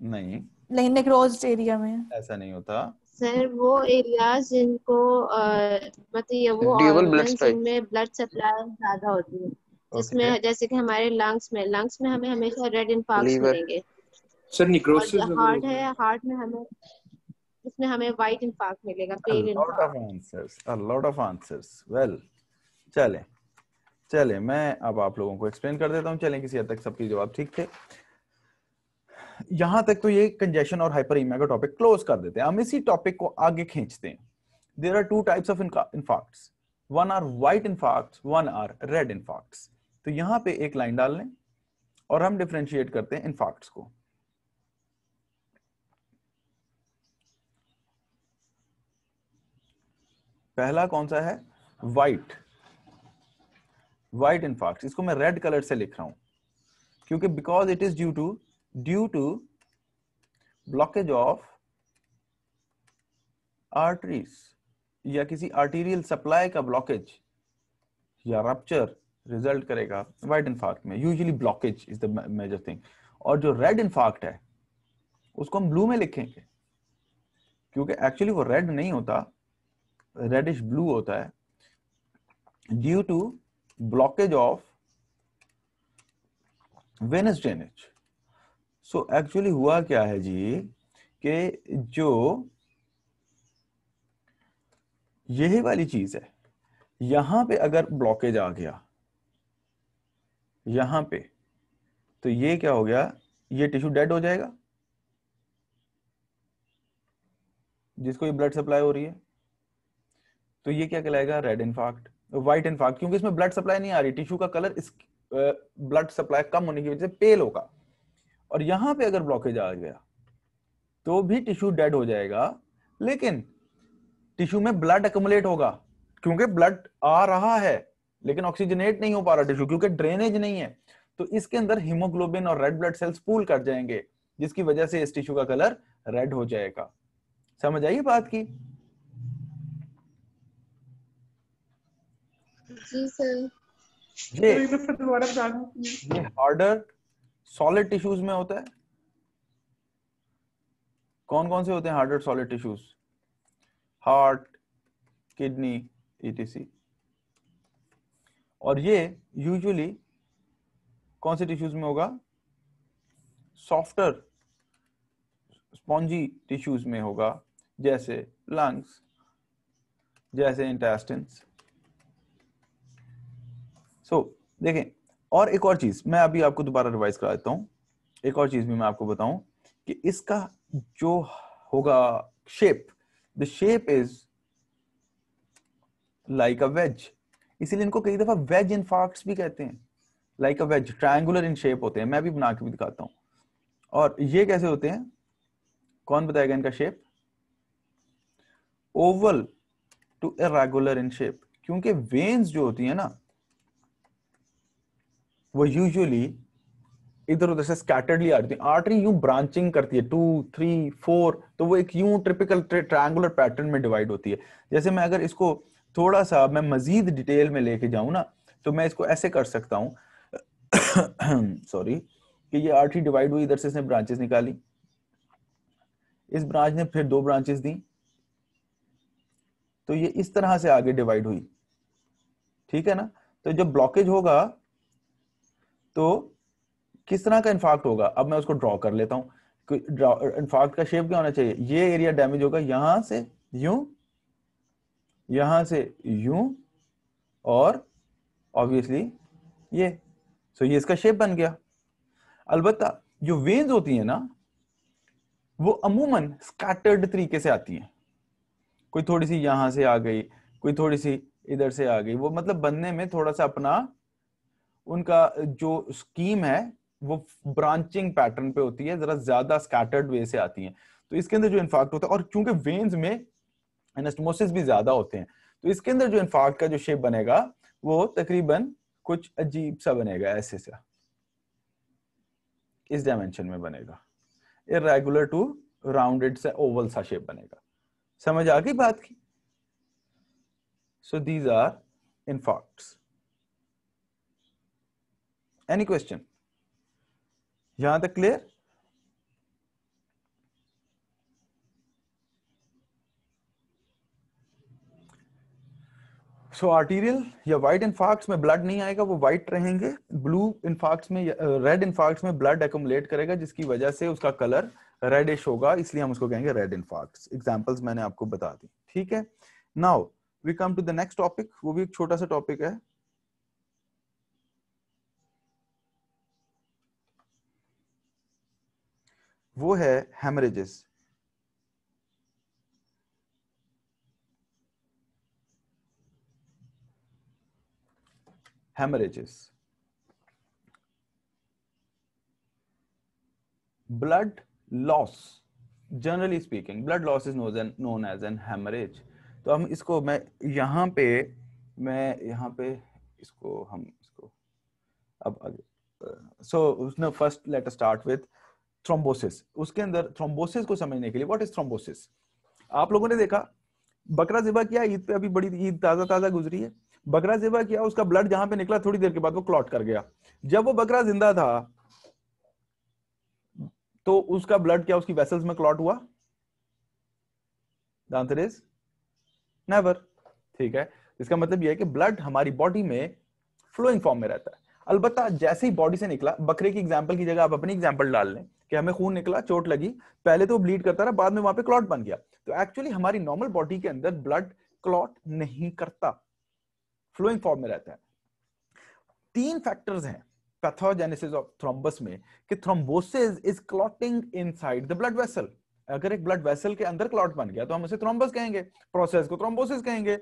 नहीं, नेक्रोज एरिया में ऐसा नहीं होता. सर वो एरियाज जिनको मतलब ये वो Dual blood ऑर्गन्स supply. जिनमें ब्लड सप्लाई ज्यादा होती है, जिसमें जैसे कि हमारे लंग्स में हमें हमेशा रेड इन्फार्क्ट Liver. मिलेंगे. सर और निक्रोसिस जो हार्ट है, हार्ट में हमें उसमें हमें व्हाइट इन्फार्क्ट मिलेगा, पेल infarct. A lot of answers. Well, चले मैं अब आप लोगों को एक्सप्लेन कर देता हूँ. चलें, किसी हद तक सबके जवाब ठीक थे. यहां तक तो ये कंजेशन और हाइपरेमिया का टॉपिक क्लोज कर देते हैं. हम इसी टॉपिक को आगे खींचते हैं. There are two types of infarcts. One are white infarcts, one are red infarcts. तो यहां पे एक लाइन डाल लें और हम डिफरेंशिएट करते हैं इन्फार्क्ट्स को. पहला कौन सा है? White infarct. इसको मैं रेड कलर से लिख रहा हूं क्योंकि because it is due to blockage of arteries या किसी आर्टीरियल सप्लाई का ब्लॉकेज या रप्चर रिजल्ट करेगा व्हाइट इन्फार्क्ट में. Usually blockage is the major thing. और जो रेड इन्फार्क्ट है उसको हम ब्लू में लिखेंगे क्योंकि एक्चुअली वो रेड नहीं होता, रेडिश ब्लू होता है, due to blockage of venous drainage. So actually हुआ क्या है जी कि जो यही वाली चीज है, यहां पे अगर ब्लॉकेज आ गया यहां पे, तो ये क्या हो गया, ये टिश्यू डेड हो जाएगा जिसको ये ब्लड सप्लाई हो रही है. तो ये क्या कहलाएगा? Red infarct. व्हाइट इन्फार्क्ट क्योंकि इसमें ब्लड सप्लाई नहीं आ रही, टिश्यू का कलर इस ब्लड सप्लाई कम होने की वजह से पेल होगा. और यहां पे अगर ब्लॉकेज आ गया तो भी टिश्यू डेड हो जाएगा, लेकिन टिश्यू में ब्लड एक्युमुलेट होगा क्योंकि ब्लड आ रहा है लेकिन ऑक्सीजनेट नहीं हो पा रहा टिश्यू क्योंकि ड्रेनेज नहीं है. तो इसके अंदर हीमोग्लोबिन और रेड ब्लड सेल्स पूल कर जाएंगे जिसकी वजह से इस टिश्यू का कलर रेड हो जाएगा. समझ आई बात की? जी सर. एक दफा दोबारा बता दें. ये हार्डर सॉलिड टिश्यूज में होता है कौन कौन से होते हैं hard solid tissues? Heart, kidney, etc. और ये यूजुअली कौन से टिश्यूज में होगा? सॉफ्टर स्पॉन्जी टिश्यूज में होगा, जैसे लंग्स, जैसे इंटेस्टिन्स। देखें, और एक और चीज मैं अभी आपको दोबारा रिवाइज करा देता हूं। एक और चीज भी मैं आपको बताऊं कि इसका जो होगा shape, the shape is like a wedge, इसीलिए इनको कई दफा वेज इनफार्क्ट्स भी कहते हैं। Like a wedge, triangular in shape होते हैं। मैं भी बना के भी दिखाता हूं। और ये कैसे होते हैं, कौन बताएगा इनका shape? Oval to irregular in shape, क्योंकि वेन्स जो होती है ना वो यूजुअली इधर उधर से स्कैटर्डली आती है। आर्टरी यूं ब्रांचिंग करती है 2, 3, 4, तो वो एक यूं टिपिकल ट्रायंगुलर पैटर्न में डिवाइड होती है। जैसे मैं अगर इसको थोड़ा सा मैं मजीद डिटेल में लेके जाऊं ना, तो मैं इसको ऐसे कर सकता हूं सॉरी, कि ये आर्टरी डिवाइड हुई, इधर से इसने ब्रांचेस निकाली, इस ब्रांच ने फिर 2 ब्रांचेस दी, तो ये इस तरह से आगे डिवाइड हुई। ठीक है ना? तो जब ब्लॉकेज होगा तो किस तरह का इन्फार्क्ट होगा? अब मैं उसको ड्रॉ कर लेता हूं। इन्फार्क्ट का शेप क्या होना चाहिए? ये एरिया डैमेज होगा यहां से यूं, यहां से यूं, और ऑब्वियसली ये। ये इसका शेप बन गया। अलबत्ता जो वेन्स होती है ना, वो अमूमन स्कैटर्ड तरीके से आती हैं। कोई थोड़ी सी यहां से आ गई, कोई थोड़ी सी इधर से आ गई। वो मतलब बनने में थोड़ा सा अपना उनका जो स्कीम है वो ब्रांचिंग पैटर्न पे होती है, जरा ज्यादा स्कैटर्ड वे से आती हैं। तो इसके अंदर जो इन्फार्क्ट होता है, और चूंकि वेन्स में एनास्टोमोसिस भी ज्यादा होते हैं, तो इसके अंदर जो इन्फार्क्ट का जो शेप बनेगा वो तकरीबन कुछ अजीब सा बनेगा, ऐसे सा, इस डायमेंशन में बनेगा, इरेगुलर टू राउंडेड से ओवल सा शेप बनेगा। समझ आ गई बात की? So these are infarcts. Any question यहां तक क्लियर? सो आर्टीरियल या व्हाइट इन्फार्क्ट्स में ब्लड नहीं आएगा, वो व्हाइट रहेंगे। ब्लू इन्फार्क्ट्स में, रेड इन्फार्क्ट्स में ब्लड एक्युमुलेट करेगा, जिसकी वजह से उसका कलर रेडिश होगा, इसलिए हम उसको कहेंगे रेड इन्फार्क्ट्स। एग्जांपल्स मैंने आपको बता दी। ठीक है, now we come to the next topic. वो भी एक छोटा सा टॉपिक है, वो है haemorrhages. Haemorrhages, blood loss, generally speaking blood loss is known as an hemorrhage। तो हम इसको, मैं यहाँ पे इसको हम इसको अब आगे first let us start with thrombosis. उसके अंदर थ्रोम्बोसिस को समझने के लिए, व्हाट इज थ्रोम्बोसिस? आप लोगों ने देखा बकरा ज़िबा किया ईद पे, अभी बड़ी ईद ताजा गुजरी है, बकरा ज़िबा किया, उसका ब्लड जहां पे निकला थोड़ी देर के बाद वो क्लॉट कर गया। जब वो बकरा जिंदा था तो उसका ब्लड क्या उसकी वेसल्स में क्लॉट हुआ? The answer is never. ठीक है, इसका मतलब यह है कि ब्लड हमारी बॉडी में फ्लोइंग फॉर्म में रहता है। अलबत्ता जैसे ही बॉडी से निकला, बकरे की एग्जांपल की जगह आप अपनी एग्जांपल डाल लें कि हमें खून निकला, चोट लगी, पहले तो ब्लीड करता रहा, बाद में वहां पे क्लॉट बन गया। तो एक्चुअली हमारी नॉर्मल बॉडी के अंदर ब्लड क्लॉट नहीं करता, फ्लोइंग फॉर्म में रहता है। 3 फैक्टर्स हैं पैथोजेनेसिस ऑफ थ्रोम्बस में कि thrombosis is clotting inside the blood vessel. अगर एक ब्लड वेसल के अंदर क्लॉट बन गया तो हम उसे थ्रोम्बस कहेंगे, प्रोसेस को थ्रोम्बोसिस कहेंगे।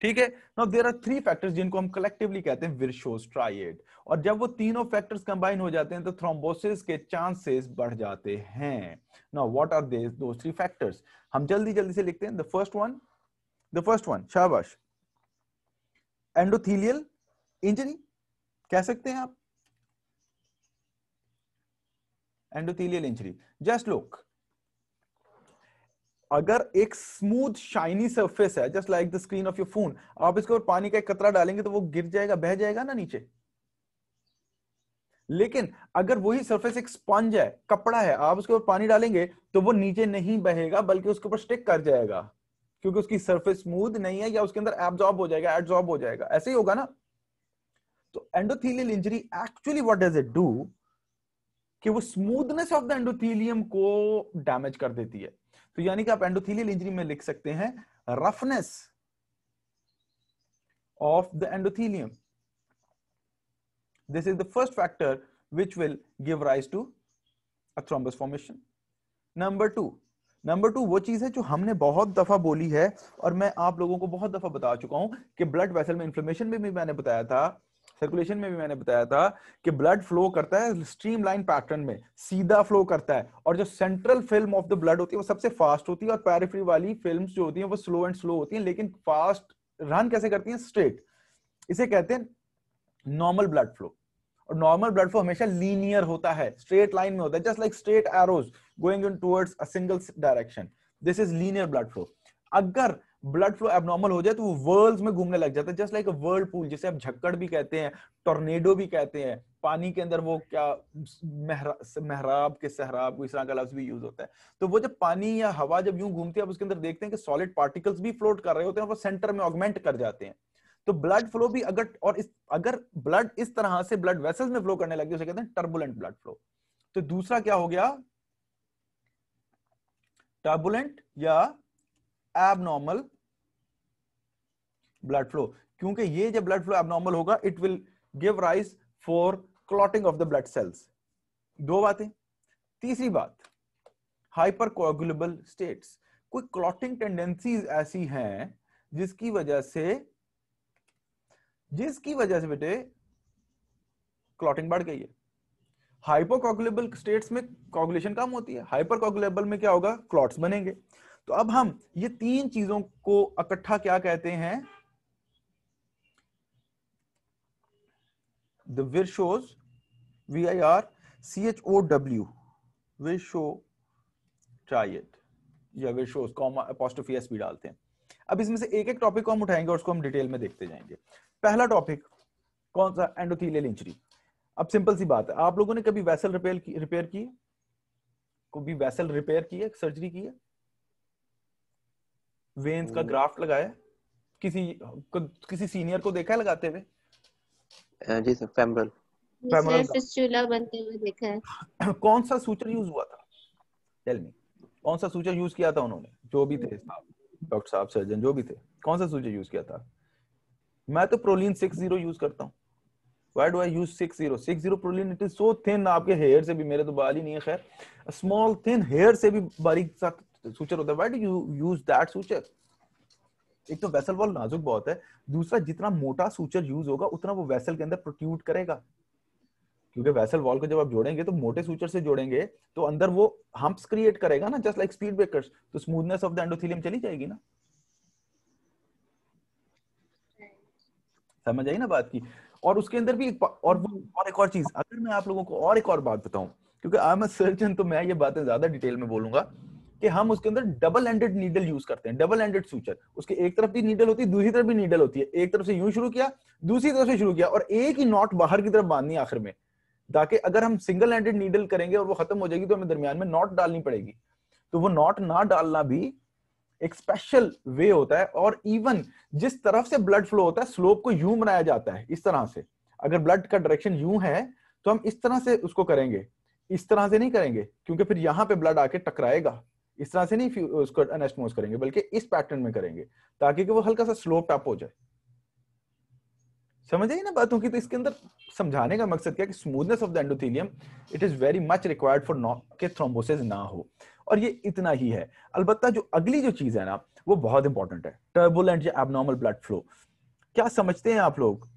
ठीक है, नाउ देयर आर 3 फैक्टर्स जिनको हम कलेक्टिवली कहते हैं विर्शोस ट्राइड, और जब वो तीनों फैक्टर्स कंबाइन हो जाते हैं तो थ्रोम्बोसिस के चांसेस बढ़ जाते हैं। Now what are those 3 factors? हम जल्दी से लिखते हैं। द फर्स्ट वन, शाबाश, एंडोथेलियल इंजरी कह सकते हैं आप, एंडोथेलियल इंजरी। जस्ट लुक, अगर एक स्मूथ शाइनी सरफेस है just like the screen of your phone, आप इसके ऊपर पानी का एक कतरा डालेंगे तो वो गिर जाएगा, बह जाएगा ना नीचे। लेकिन अगर वही सरफेस एक स्पंज है, कपड़ा है, आप उसके ऊपर पानी डालेंगे तो वो नीचे नहीं बहेगा बल्कि उसके ऊपर स्टिक कर जाएगा, क्योंकि उसकी सरफेस स्मूथ नहीं है या उसके अंदर एब्जॉर्ब हो जाएगा, एडजॉर्ब हो जाएगा, ऐसे ही होगा ना। तो endothelial injury actually what does it do कि वो स्मूथनेस ऑफ द एंडोथेलियम को डैमेज कर देती है। तो यानी कि आप एंडोथेलियल इंजरी में लिख सकते हैं roughness of the endothelium. This is the first factor which will give rise to a thrombus formation. Number two वो चीज है जो हमने बहुत दफा बोली है और मैं आप लोगों को बहुत दफा बता चुका हूं कि ब्लड वेसल में इन्फ्लेमेशन में भी मैंने बताया था, सर्कुलेशन में भी मैंने बताया था कि ब्लड फ्लो करता है स्ट्रीमलाइन पैटर्न में, सीधा फ्लो करता है, और जो central film of the blood होती है वो सबसे फास्ट होती है और पेरिफेरी वाली फिल्म्स जो होती हैं वो स्लो एंड स्लो होती हैं, लेकिन फास्ट रन कैसे करती हैं? स्ट्रेट। इसे कहते हैं नॉर्मल ब्लड फ्लो। और नॉर्मल ब्लड फ्लो हमेशा लीनियर होता है, स्ट्रेट लाइन में होता है, just like straight arrows going in towards a single direction. This is linear blood flow. अगर ब्लड फ्लो एबनॉर्मल हो जाए तो वो वर्ल्ड्स में घूमने लग जाता है, जस्ट लाइक अ वर्लपूल, जिसे आप झक्कड़ भी कहते हैं, टॉर्नेडो भी कहते हैं। पानी के अंदर वो क्या महराब के सहराब, इस तरह का लफ्ज भी यूज होता है। तो वो जब पानी या हवा जब यूं घूमती है, आप उसके अंदर देखते हैं कि सॉलिड पार्टिकल्स भी फ्लोट कर रहे होते हैं और वो सेंटर में ऑगमेंट कर जाते हैं। तो ब्लड फ्लो भी अगर ब्लड इस तरह से ब्लड वेसल्स में फ्लो करने लगे उसे कहते हैं टर्बुलेंट ब्लड फ्लो। तो दूसरा क्या हो गया? टर्बुलेंट या एबनॉर्मल ब्लड फ्लो। क्योंकि ये जब ब्लड फ्लो एबनॉर्मल होगा it will give rise for clotting of the blood cells. दो बातें। तीसरी बात, हाइपर कोएगुलेबल स्टेट्स। कोई क्लॉटिंग टेंडेंसीज ऐसी हैं जिसकी वजह से बेटे क्लॉटिंग बढ़ गई है। हाइपोकोगुलेबल स्टेट्स में कोगुलेशन कम होती है, हाइपरकोगुलेबल में क्या होगा? क्लॉट्स बनेंगे। तो अब हम ये तीन चीजों को इकट्ठा क्या कहते हैं? द विर्शोज, VIRCHOW, विर्शो ट्राइएड या विर्शोज, कॉमा अपॉस्ट्रोफी एस भी डालते हैं। अब इसमें से एक एक टॉपिक को हम उठाएंगे और उसको हम डिटेल में देखते जाएंगे। पहला टॉपिक कौन सा? Endothelial injury. अब सिंपल सी बात है, आप लोगों ने कभी वेसल रिपेयर की? कभी वेसल रिपेयर की है, सर्जरी की है? वेन्स का ग्राफ्ट लगाया? किसी सीनियर को देखा है लगाते हुए? जी सर, फेमरल फिस्टुला बनते हुए देखा है। कौन सा सूचर यूज हुआ था? टेल मी, कौन सा सूचर यूज किया था उन्होंने? जो भी थे साहब, डॉक्टर साहब, सर्जन जो भी थे, कौन सा सूचर यूज किया था? मैं तो प्रोलीन 60 यूज करता हूँ। Why do I use 60? 60 proline, it is so thin, आपके हेयर से भी, मेरे तो बाल ही नहीं है खैर, स्मॉल थिन हेयर से भी बारीक सा सूचर होता है। Why do you use that suture? एक तो वेसल वॉल नाजुक बहुत है, दूसरा जितना मोटा सूचर यूज होगा उतना वो वेसल के अंदर प्रोट्रूड करेगा, क्योंकि वेसल वॉल को जब आप जोड़ेंगे तो मोटे सूचर से जोड़ेंगे तो अंदर वो हम्प्स क्रिएट करेगा ना, जस्ट लाइक स्पीड ब्रेकर्स। तो स्मूथनेस ऑफ द एंडोथेलियम चली जाएगी ना। समझ आई ना बात की? और उसके अंदर भी एक और चीज, अगर मैं आप लोगों को और एक और बात बताऊं, क्योंकि आई एम अ सर्जन तो मैं ये बातें ज्यादा डिटेल में बोलूंगा कि हम उसके अंदर डबल एंडेड नीडल यूज करते हैं। डबल एंडेड सूचर, उसके एक तरफ भी नीडल होती है, दूसरी तरफ भी नीडल होती है। एक तरफ से यूं शुरू किया, दूसरी तरफ से शुरू किया, और एक ही नॉट बाहर की तरफ बांधनी आखिर में, ताकि अगर हम सिंगल एंडेड नीडल करेंगे और वो खत्म हो जाएगी तो हमें दरमियान में नॉट डालनी पड़ेगी। तो वो नॉट ना डालना भी एक स्पेशल वे होता है। और इवन जिस तरफ से ब्लड फ्लो होता है, स्लोप को यूं बनाया जाता है, इस तरह से। अगर ब्लड का डायरेक्शन यूं है तो हम इस तरह से उसको करेंगे, इस तरह से नहीं करेंगे, क्योंकि फिर यहां पे ब्लड आके टकराएगा। इस तरह से नहीं उसको एनास्टोमोस करेंगे, बल्कि इस पैटर्न में करेंगे, ताकि कि वो हल्का सा स्लोप अप हो जाए। समझ आई ना बातों की? तो इसके अंदर समझाने का मकसद क्या है कि smoothness of the endothelium it is very much required for not के थ्रोम्बोसिस ना हो। और ये इतना ही है। अलबत्ता जो अगली जो चीज है ना, वो बहुत इंपॉर्टेंट है, टर्बुलेंट या एबनॉर्मल ब्लड फ्लो। क्या समझते हैं आप लोग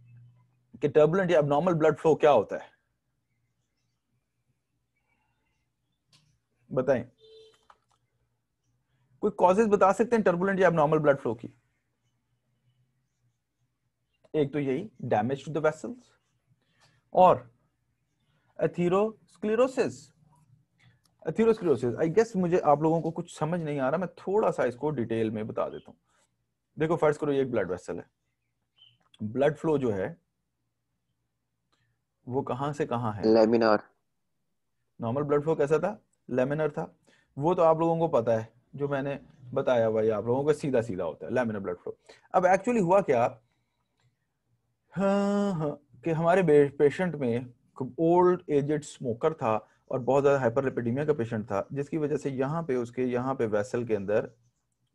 कि टर्बुलेंट या एबनॉर्मल ब्लड फ्लो क्या होता है? बताएं, कोई कॉजेज बता सकते हैं टर्बुलेंट या एबनॉर्मल ब्लड फ्लो की? एक तो यही डैमेज टू द वेसल्स और एथेरोस्क्लेरोसिस। एथेरोस्क्लेरोसिस, आई गेस मुझे आप लोगों को कुछ समझ नहीं आ रहा, मैं थोड़ा सा इसको डिटेल में बता देता हूं। देखो, फर्ज करो ये एक ब्लड वेसल है, ब्लड फ्लो जो है वो कहाँ से कहाँ है? लेमिनार। नॉर्मल ब्लड फ्लो कैसा था? लेमिनर था। वो तो आप लोगों को पता है, जो मैंने बताया भाई, आप लोगों को सीधा सीधा होता है लेमिनर ब्लड फ्लो। अब एक्चुअली हुआ क्या, हाँ, कि हमारे पेशेंट में ओल्ड एजेड स्मोकर था और बहुत ज्यादा हाइपरलिपिडेमिया का पेशेंट था, जिसकी वजह से यहाँ पे उसके यहाँ पे वेसल के अंदर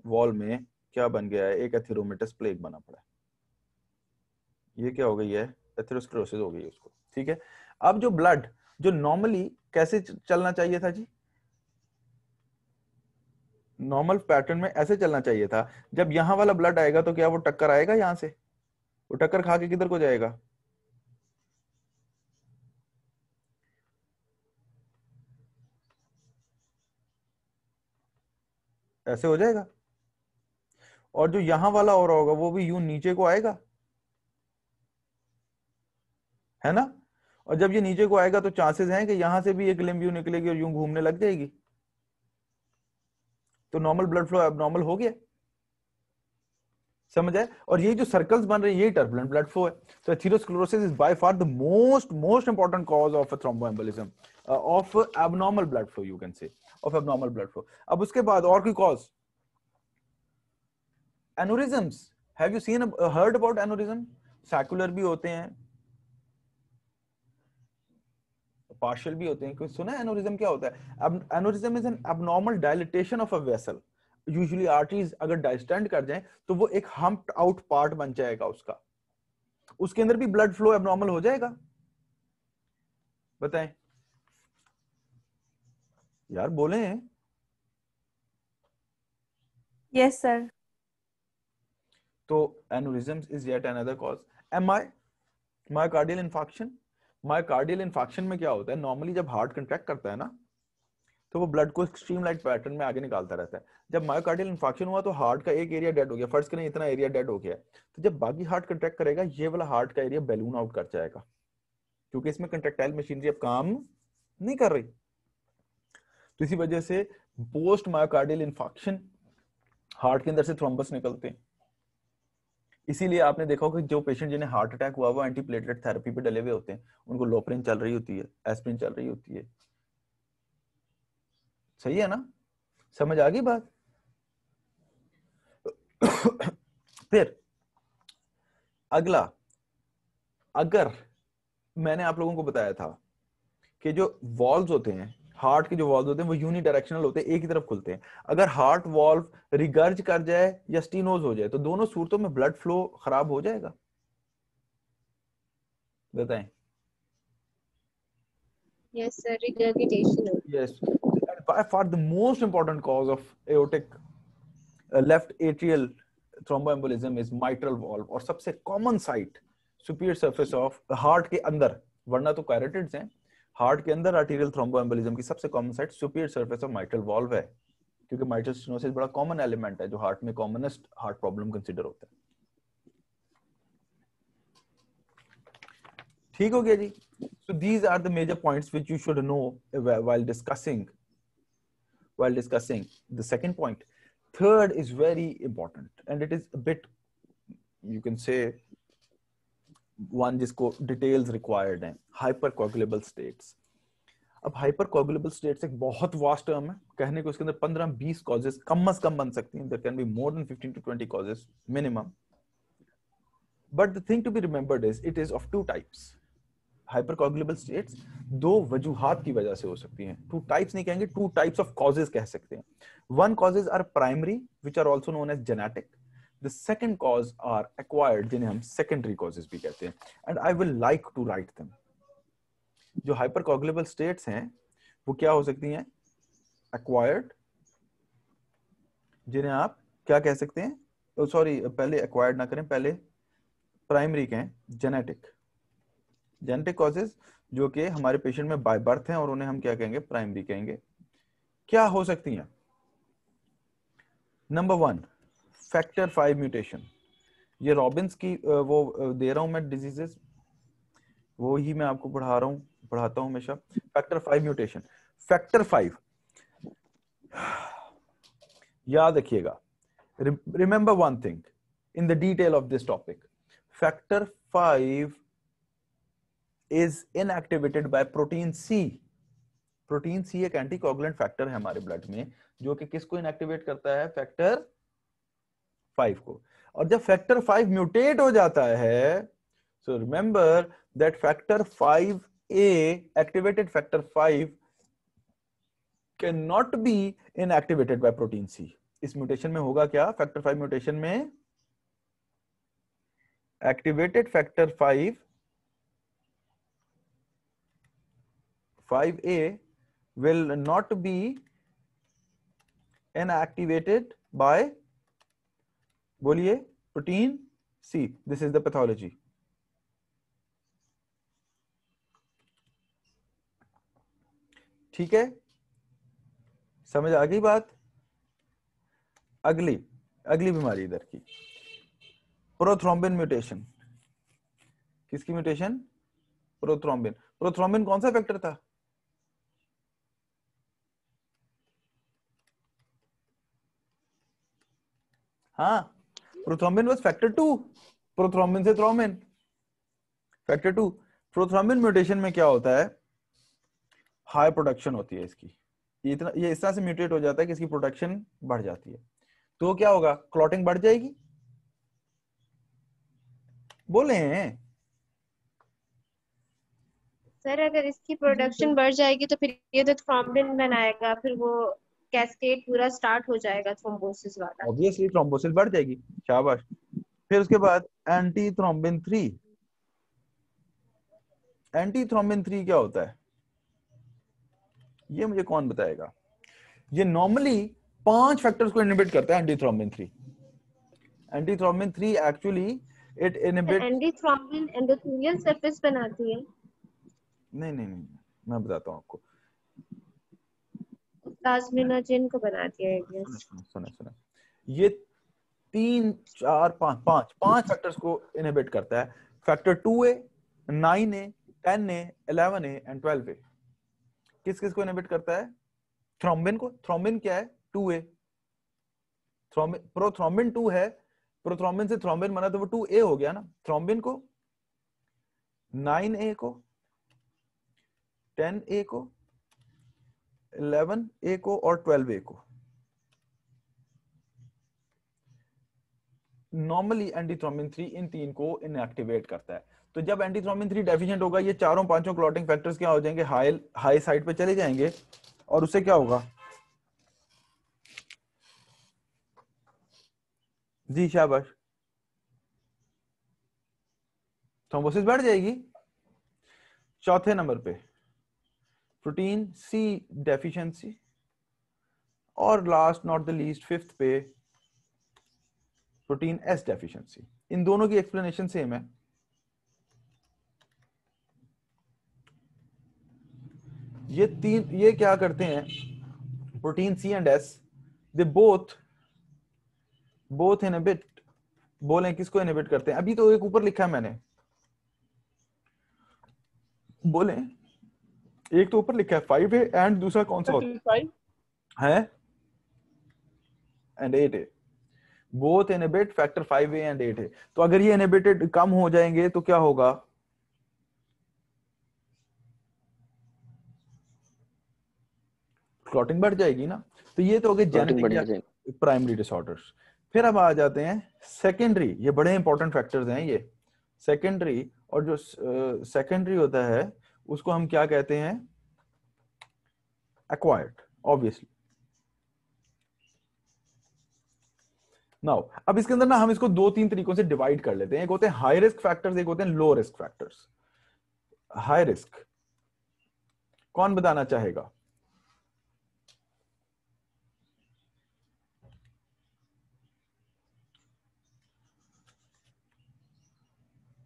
वॉल में क्या बन गया है, एक एथेरोमेटस प्लेग बना पड़ा है। ये क्या हो गई है? एथेरोस्क्लेरोसिस हो गई है उसको। ठीक है, अब जो ब्लड जो नॉर्मली कैसे चलना चाहिए था जी, नॉर्मल पैटर्न में ऐसे चलना चाहिए था, जब यहां वाला ब्लड आएगा तो क्या वो टक्कर आएगा यहां से? वो टक्कर खा के किधर को जाएगा? ऐसे हो जाएगा। और जो यहां वाला और होगा वो भी यूं नीचे को आएगा, है ना? और जब ये नीचे को आएगा तो चांसेस हैं कि यहां से भी एक लिम्ब यूं निकलेगी और यूं घूमने लग जाएगी, तो नॉर्मल ब्लड फ्लो एबनॉर्मल हो गया। समझ आए? और ये जो सर्कल्स बन रहे हैं यही टर्बुलेंट ब्लड फ्लो है। तो atherosclerosis is by far the most important cause of thromboembolism, of abnormal blood flow, you can say, of abnormal blood flow. अब उसके बाद और कोई cause, aneurysms. Have you seen heard about aneurysm? Saccular भी होते हैं, पार्शियल भी होते हैं। कोई सुना है एनोरिज्म क्या होता है? अब aneurysm is an abnormal dilatation of a vessel. Usually arteries अगर डायस्टेंड कर जाएं तो वो एक हम्प्ड आउट पार्ट बन जाएगा उसका, उसके अंदर भी ब्लड फ्लो एबनॉर्मल हो जाएगा। बताएं यार, बोले। Yes sir. तो aneurysms is yet another cause. MI, myocardial infarction. Myocardial infarction में क्या होता है, नॉर्मली जब हार्ट कंट्रैक्ट करता है ना तो वो ब्लड को स्ट्रीम लाइट पैटर्न में आगे निकालता रहता है। जब मायोकार्डियल इन्फार्क्शन हुआ तो हार्ट का एक एरिया डेड हो गया, फर्ज करें इतना एरिया डेड हो गया, तो जब बाकी हार्ट कंट्रैक्ट करेगा ये वाला हार्ट का एरिया बैलून आउट कर जाएगा, क्योंकि इसमें कंट्रैक्टाइल मशीनरी अब काम नहीं कर रही। तो इसी वजह से पोस्ट मायोकार्डियल इन्फार्क्शन हार्ट के अंदर से थ्रोम्बस निकलते हैं। इसीलिए आपने देखा होगा कि जो पेशेंट जिन्हें हार्ट अटैक हुआ वो एंटीप्लेटलेट थेरेपी पे डले हुए होते हैं, उनको लोप्रिन चल रही होती है, एस्पिरिन चल रही होती है। सही है ना? समझ आ गई बात? फिर अगला, अगर मैंने आप लोगों को बताया था कि जो वॉल्व्स होते हैं, हार्ट के जो वॉल्व होते हैं वो यूनिडायरेक्शनल होते हैं, एक ही तरफ खुलते हैं। अगर हार्ट वॉल्व रिगर्ज कर जाए या स्टीनोज हो जाए तो दोनों सूरतों में ब्लड फ्लो खराब हो जाएगा। बताएं। Yes, sir. Regurgitation. Yes, by far the most important cause of aortic left atrial thromboembolism is mitral valve, और सबसे common site superior surface of heart के अंदर, वरना तो कैरोटिड्स हैं, हार्ट के अंदर आर्टीरियल थ्रोम्बोएम्बोलिज्म की सबसे common site superior surface of mitral valve है, क्योंकि माइट्रल स्टेनोसिस बड़ा कॉमन एलिमेंट है जो हार्ट में कॉमनेस्ट हार्ट प्रॉब्लम कंसीडर होता है। ठीक हो गया जी? So these are the major points which you should know while discussing the second point. Third is very important and it is a bit, you can say, one जिसको details required हैं, hypercoagulable states. अब hypercoagulable states एक बहुत vast term है, कहने को इसके अंदर 15-20 causes कम से कम बन सकती हैं. There can be more than 15 to 20 causes minimum. But the thing to be remembered is it is of two types. Hypercoagulable states दो वजूहात की वजह से हो सकती हैं. टू टाइप्स नहीं कहेंगे, टू टाइप्स ऑफ कॉजेज कह सकते हैं. One causes are primary which are also known as genetic. The second cause are acquired जिन्हें हम सेकेंडरी कॉजेज भी कहते हैं. And I will like to write them. जो हाइपरकोगुलेबल स्टेट्स हैं वो क्या हो सकती हैं? एक्वायर्ड, जिन्हें आप क्या कह सकते हैं? सॉरी, पहले एक्वायर्ड ना करें, पहले प्राइमरी कहें, जेनेटिक. जेनेटिक कॉजेज जो कि हमारे पेशेंट में बाय बर्थ हैं और उन्हें हम क्या कहेंगे? प्राइमरी कहेंगे. क्या हो सकती हैं? Number 1, factor 5 mutation. ये रॉबिन्स की वो दे रहा हूं मैं डिजीजेस, वो ही मैं आपको पढ़ाता हूं हमेशा. Factor 5 mutation. फैक्टर 5 याद रखिएगा. Remember one thing in the detail of this topic. Factor 5 is inactivated by protein C. Protein C एक एंटीकोगुलेंट फैक्टर है हमारे ब्लड में, जो कि किसको इनएक्टिवेट करता है? फैक्टर 5 को। और जब फैक्टर 5 म्यूटेट हो जाता है, so remember that factor 5A, activated factor 5 can not be inactivated by protein C. इस म्यूटेशन में होगा क्या? फैक्टर 5 म्यूटेशन में activated factor 5A will not be inactivated by, बोलिए, protein C. This is the pathology. ठीक है, समझ आ गई बात? अगली बीमारी इधर की, प्रोथ्रोम्बिन म्यूटेशन। किसकी म्यूटेशन? प्रोथ्रोम्बिन। प्रोथ्रोम्बिन कौन सा फैक्टर था? हाँ, प्रोथ्रोम्बिन वाज फैक्टर 2। प्रोथ्रोम्बिन से थ्रोम्बिन, फैक्टर 2। प्रोथ्रोम्बिन म्यूटेशन में क्या होता है? हाई प्रोडक्शन होती है इसकी। ये इस तरह से म्यूटेट हो जाता है कि इसकी प्रोडक्शन बढ़ जाती है। तो क्या होगा? क्लॉटिंग बढ़ जाएगी। बोले हैं सर अगर इसकी प्रोडक्शन बढ़ जाएगी तो फिर ये तो थ्रोम्बिन बनाएगा, फिर वो कैस्केड पूरा स्टार्ट हो जाएगा थ्रोम्बोसिस वाला। ऑब्वियसली थ्रोम्बोसिस बढ़ जाएगी। शाबाश। फिर उसके बाद एंटी थ्रोम्बिन 3। एंटी थ्रोम्बिन 3 क्या होता है? ये मुझे कौन बताएगा? ये नॉर्मली 5 फैक्टर्स को इनहिबिट करता है anti thrombin 3। Anti thrombin 3 actually it inhibit, anti thrombin endothelial surface बनाती है। नहीं, मैं बताता हूँ आपको। प्लाज्मिनोजेन को बनाती है। सुने, ये 3 4 5 फैक्टर्स को इनहिबिट करता है। Factor 2A, 9A, 10A, 11A and 12A। किस को इनहिबिट करता है? थ्रोम्बिन को। थ्रोम्बिन क्या है? 2A। प्रोथ्रोम्बिन 2 है, प्रोथ्रोम्बिन से थ्रोम्बिन बना तो वो 2A हो गया ना। थ्रोम्बिन को, 9A को, 10A को, 11A को और 12A को नॉर्मली एंटीथ्रोम्बिन 3 इन 3 को इनएक्टिवेट करता है। तो जब एंटीथ्रोम्बिन 3 डेफिशिएंट होगा, ये चारों पांचों क्लॉटिंग फैक्टर्स क्या हो जाएंगे? हाई साइड पे चले जाएंगे। और उससे क्या होगा? जी शाबाश, थ्रोम्बोसिस बढ़ जाएगी। चौथे नंबर पे प्रोटीन सी डेफिशिएंसी। और last not the least, fifth पे प्रोटीन एस डेफिशिएंसी। इन दोनों की एक्सप्लेनेशन सेम है। ये क्या करते हैं? Protein C and S, they both inhibit. बोलें किसको इनहिबिट करते हैं? अभी तो एक ऊपर लिखा है मैंने, बोलें एक तो ऊपर लिखा है 5A एंड दूसरा कौन सा होता है? And 8A। Both inhibit factor 5A and 8A। तो अगर ये इनहिबिटेड कम हो जाएंगे तो क्या होगा? क्लॉटिंग बढ़ जाएगी ना। तो ये तो हो गए जेनेटिक या प्राइमरी डिसऑर्डर्स। फिर अब आ जाते हैं सेकेंडरी। ये बड़े इंपॉर्टेंट फैक्टर्स हैं ये सेकेंडरी। और जो सेकेंडरी होता है उसको हम क्या कहते हैं? Acquired, obviously. नाउ अब इसके अंदर ना हम इसको 2-3 तरीकों से डिवाइड कर लेते हैं। एक होते हैं हाई रिस्क फैक्टर्स, एक होते हैं low risk factors. High risk कौन बताना चाहेगा?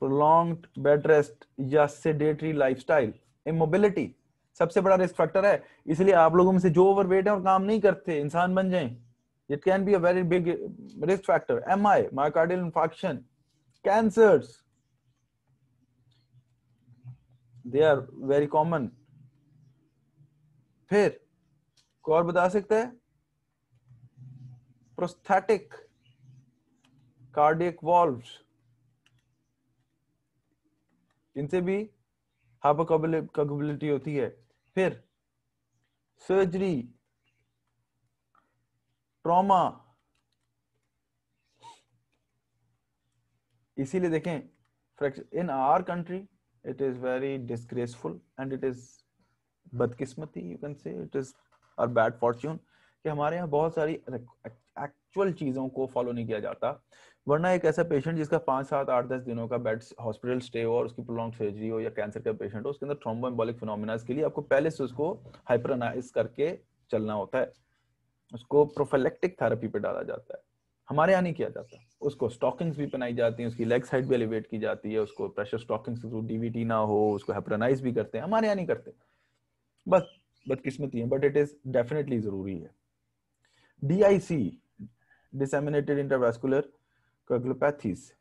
प्रोलॉन्ग्ड बेड रेस्ट या सेडेटरी लाइफस्टाइल, इमोबिलिटी सबसे बड़ा रिस्क फैक्टर है। इसलिए आप लोगों में से जो ओवरवेट है और काम नहीं करते, इंसान बन जाएं, it can be a very big risk factor. MI, myocardial infarction, cancers, they are very common. फिर कोई और बता सकता है? प्रोस्थेटिक कार्डियक वॉल्व्स, इनसे भी हाइपोकोगुलेबिलिटी होती है, फिर सर्जरी, ट्रॉमा। इसीलिए देखें in our country it is very disgraceful and it is बदकिस्मती, you can say it is our bad fortune कि हमारे यहाँ बहुत सारी एक्चुअल चीजों को फॉलो नहीं किया जाता। वरना एक ऐसा पेशेंट जिसका 5, 7, 8, 10 दिनों का बेड हॉस्पिटल स्टे हो और उसकी प्रोलॉन्ग सर्जरी हो, या कैंसर का पेशेंट हो, उसके अंदर थ्रोम्बोएम्बोलिक फिनोमेना के लिए आपको पहले से उसको हाइपरनाइज करके चलना होता है, उसको प्रोफिलैक्टिक थेरेपी पे डाला जाता है। हमारे यहाँ नहीं किया जाता। उसको स्टॉकिंग्स भी पहनाई जाती हैं, उसकी लेग साइड भी एलिवेट की जाती है, उसको प्रेशर स्टॉकिंग्स के थ्रू डीवीटी ना हो, उसको हाइपरनाइज भी करते हैं। हमारे यहाँ नहीं करते, बस बदकिस्मती है, बट इट इज डेफिनेटली जरूरी है। DIC, डिसेमिनेटेड इंटरवैस्कुलर कोगुलोपैथीज,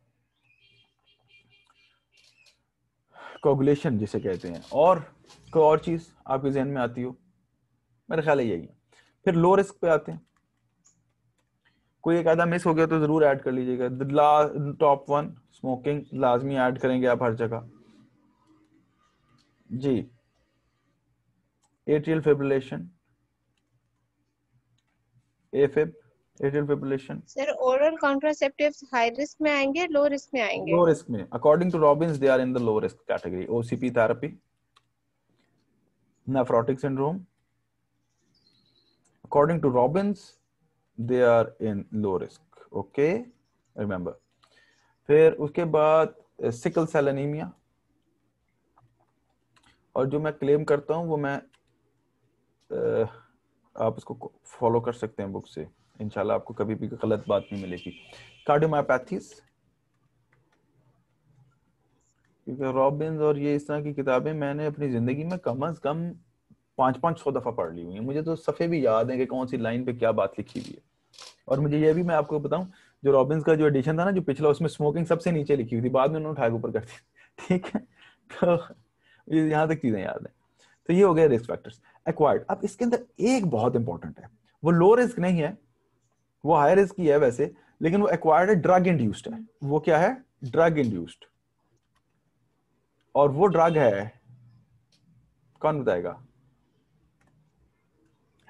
कोगुलेशन जिसे कहते हैं, और कोई और चीज आपके जहन में आती हो? मेरा ख्याल है यही है। फिर लो रिस्क पे आते हैं, कोई एक आधा मिस हो गया तो जरूर ऐड कर लीजिएगा। टॉप 1 स्मोकिंग लाजमी ऐड करेंगे आप हर जगह जी। Atrial fibrillation, afib, atrial fibrillation. Sir oral contraceptives high risk में आएंगे, लो रिस्क में आएंगे? लो रिस्क में, according to Robbins they are in the low risk category. OCP therapy, nephrotic syndrome, according to Robbins they are in low risk, okay, remember। फिर उसके बाद sickle cell anaemia, और जो मैं claim करता हूं वो मैं आप इसको फॉलो कर सकते हैं बुक से, इंशाल्लाह आपको कभी भी गलत बात नहीं मिलेगी। कार्डियोमायोपैथीज, क्योंकि रॉबिन्स और ये इस तरह की किताबें मैंने अपनी जिंदगी में कम से कम 500 दफा पढ़ ली हुई है। मुझे तो सफ़े भी याद है कि कौन सी लाइन पे क्या बात लिखी हुई है। और मुझे ये भी मैं आपको बताऊं, जो रॉबिन्स का जो एडिशन था ना, जो पिछला, उसमें स्मोकिंग सबसे नीचे लिखी हुई थी, बाद में उन्होंने उठा के ऊपर कर दी। ठीक है, तो यहाँ तक चीजें याद है। तो ये हो गया रिस्क फैक्टर्स एक्वायर्ड। अब इसके अंदर एक बहुत इंपॉर्टेंट है, वो लो रिस्क नहीं है, वो हाई रिस्क ही है वैसे, लेकिन वो एक्वायर्ड है, ड्रग इंड्यूस्ड है। वो क्या है? Drug induced. और वो ड्रग है, कौन बताएगा?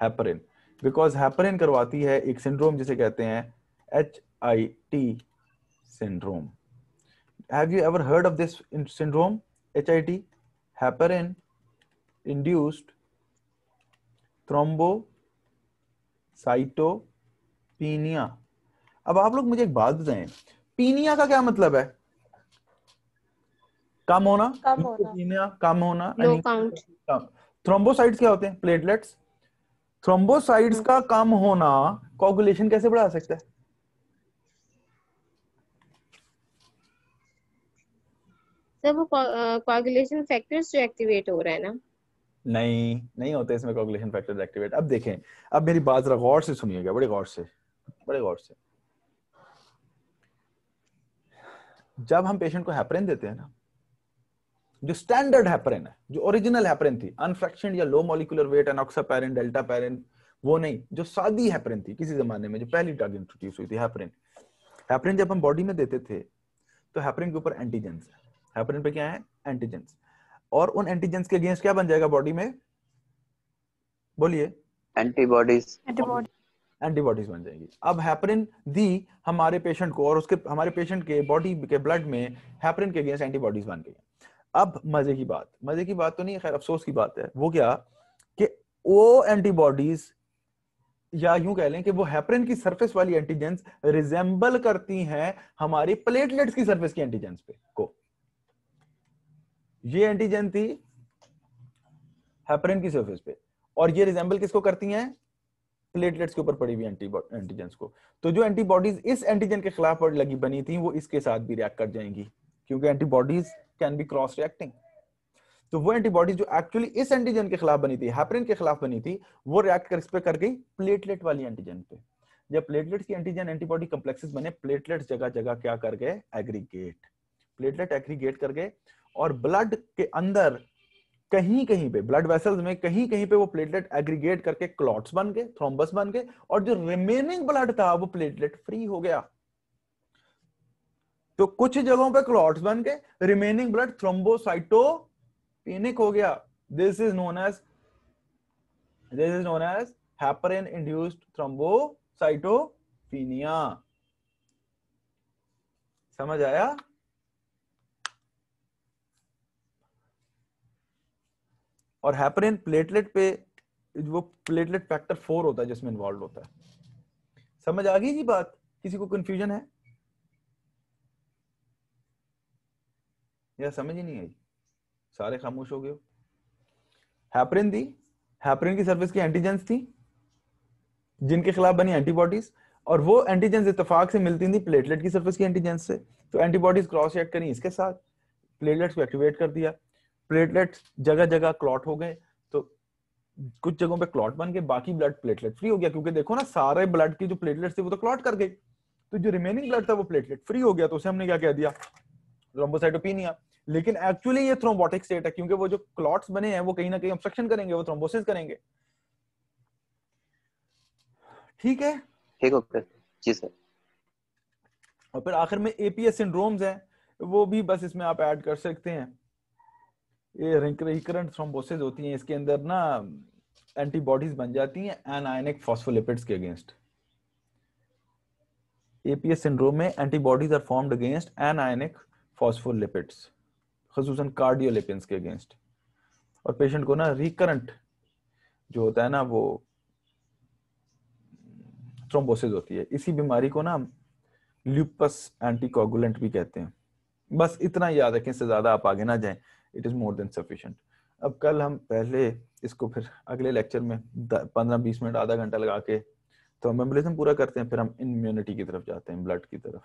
हेपरिन। बिकॉज हेपरिन करवाती है एक सिंड्रोम जिसे कहते हैं HIT syndrome. Have you ever heard of this syndrome? HIT, heparin induced thrombocytopenia. अब आप लोग मुझे एक बात बताएं, पीनिया का क्या मतलब है? कम होना, पीनिया कम होना, लो काउंट। थ्रोम्बोसाइट्स क्या होते हैं? प्लेटलेट्स। थ्रोम्बोसाइट्स का कम होना कोगुलेशन कैसे बढ़ा सकता है? सर वो कोगुलेशन फैक्टर्स जो एक्टिवेट हो रहा है ना? नहीं होते इसमें कोगुलेशन फैक्टर्स एक्टिवेट। अब देखें, अब मेरी बात जरा गौर से सुनिएगा, बड़े गौर से। जब हम पेशेंट को हेपरिन देते हैं ना, जो स्टैंडर्ड हेपरिन है, जो ओरिजिनल हेपरिन थी, अनफ्रैक्शनड या लो मॉलिक्यूलर वेट एनॉक्सापैरिन, डेल्टापैरिन, वो नहीं, जो सादी हेपरिन थी किसी जमाने में, जो पहली ड्रग इंट्रोड्यूस हुई थी, हेपरिन जब हम बॉडी में देते थे तो हेपरिन के ऊपर एंटीजेंस है। हेपरिन पे क्या है? एंटीजेंस। और उन एंटीजेंस के अगेंस्ट क्या बन जाएगा बॉडी में? बोलिए। एंटीबॉडीज बन जाएगी। अब हेपरिन दी हमारे पेशेंट को, और उसके हमारे पेशेंट के बॉडी के ब्लड में हेपरिन के अगेंस्ट एंटीबॉडीज बन गई। अब मजे की बात तो नहीं, खैर अफसोस की बात है, वो क्या कि वो एंटीबॉडीज, या यूं कह लें कि वो हेपरिन की सरफेस वाली एंटीजेंस रिजेंबल करती हैं हमारी प्लेटलेट्स की सरफेस की एंटीजेंस पे को। ये एंटीजन थी हेपरिन की सरफेस पे, और ये रिजेंबल किसको करती हैं? प्लेटलेट्स के ऊपर पड़ी हुई एंटीजेंस को। तो जो एंटीबॉडीज इस एंटीजन के खिलाफ लगी बनी थी, वो इसके साथ भी रिएक्ट कर जाएंगी, क्योंकि antibodies can be cross reacting. तो वो एंटीबॉडीज जो एक्चुअली इस एंटीजन के खिलाफ बनी थी, हेपरिन के खिलाफ बनी थी, वो रिएक्ट कर गई प्लेटलेट वाली एंटीजन पे। जब प्लेटलेट्स की एंटीजन एंटीबॉडी कॉम्प्लेक्सेस बने, प्लेटलेट्स जगह जगह क्या कर गए? एग्रीगेट। प्लेटलेट एग्रीगेट कर गए, और ब्लड के अंदर कहीं कहीं पे, ब्लड वेसल्स में कहीं कहीं पे वो प्लेटलेट एग्रीगेट करके क्लॉट्स बन गए, थ्रोम्बस बन गए, और जो रिमेनिंग ब्लड था वो प्लेटलेट फ्री हो गया। तो कुछ जगहों पे क्लॉट्स बन गए, रिमेनिंग ब्लड थ्रोम्बोसाइटोपेनिया पेनिक हो गया, this is known as heparin induced thrombocytopenia. समझ आया? और हेपरिन प्लेटलेट पे, वो प्लेटलेट फैक्टर 4 होता है जिसमें इन्वॉल्व होता है। समझ आ गई जी बात? किसी को कंफ्यूजन है या समझ ही नहीं आई? सारे खामोश हो गए हो। हेपरिन की सर्फेस की एंटीजेंस थी जिनके खिलाफ बनी एंटीबॉडीज, और वो एंटीजेंस इत्तेफाक से मिलती थी प्लेटलेट की सर्फेस की एंटीजेंस से। तो एंटीबॉडीज क्रॉस रिएक्ट करी इसके साथ, प्लेटलेट्स को एक्टिवेट कर दिया, प्लेटलेट्स जगह जगह क्लॉट हो गए, तो कुछ जगहों पे क्लॉट बन गए, बाकी ब्लड प्लेटलेट फ्री हो गया, क्योंकि देखो ना सारे ब्लड की जो प्लेटलेट्स थे वो तो क्लॉट कर गए, तो जो रिमेनिंग ब्लड था वो प्लेटलेट फ्री हो गया, तो उसे हमने क्या कह दिया, थ्रोम्बोसाइटोपेनिया। लेकिन एक्चुअली ये थ्रोम्बोटिक स्टेट है, क्योंकि वो जो क्लॉट्स बने हैं वो कहीं ना कहीं ऑब्स्ट्रक्शन करेंगे, वो थ्रोम्बोसिस करेंगे। ठीक है, ठीक ओके जी सर। और फिर आखिर में एपीएस सिंड्रोम्स हैं, वो भी बस इसमें आप ऐड कर सकते हैं। ये रिकरेंट थ्रोम्बोसिस होती हैं, इसके अंदर ना एंटीबॉडीज बन जाती हैं एनायनिक फॉस्फोलिपिड्स के अगेंस्ट। एपीएस सिंड्रोम में antibodies are formed against anionic phospholipids, खसूसन कार्डियोलिपिन्स के अगेंस्ट। और पेशेंट को ना रिकरेंट जो होता है ना वो थ्रोम्बोसिस होती है। इसी बीमारी को ना ल्यूपस एंटीकोगुलेंट भी कहते हैं। बस इतना याद रखें, इससे ज्यादा आप आगे ना जाएं, it is more than sufficient. अब कल हम पहले इसको फिर अगले लेक्चर में 15-20 मिनट आधा घंटा लगा के तो मेमोरिज्म पूरा करते हैं, फिर हम इम्यूनिटी की तरफ जाते हैं, ब्लड की तरफ।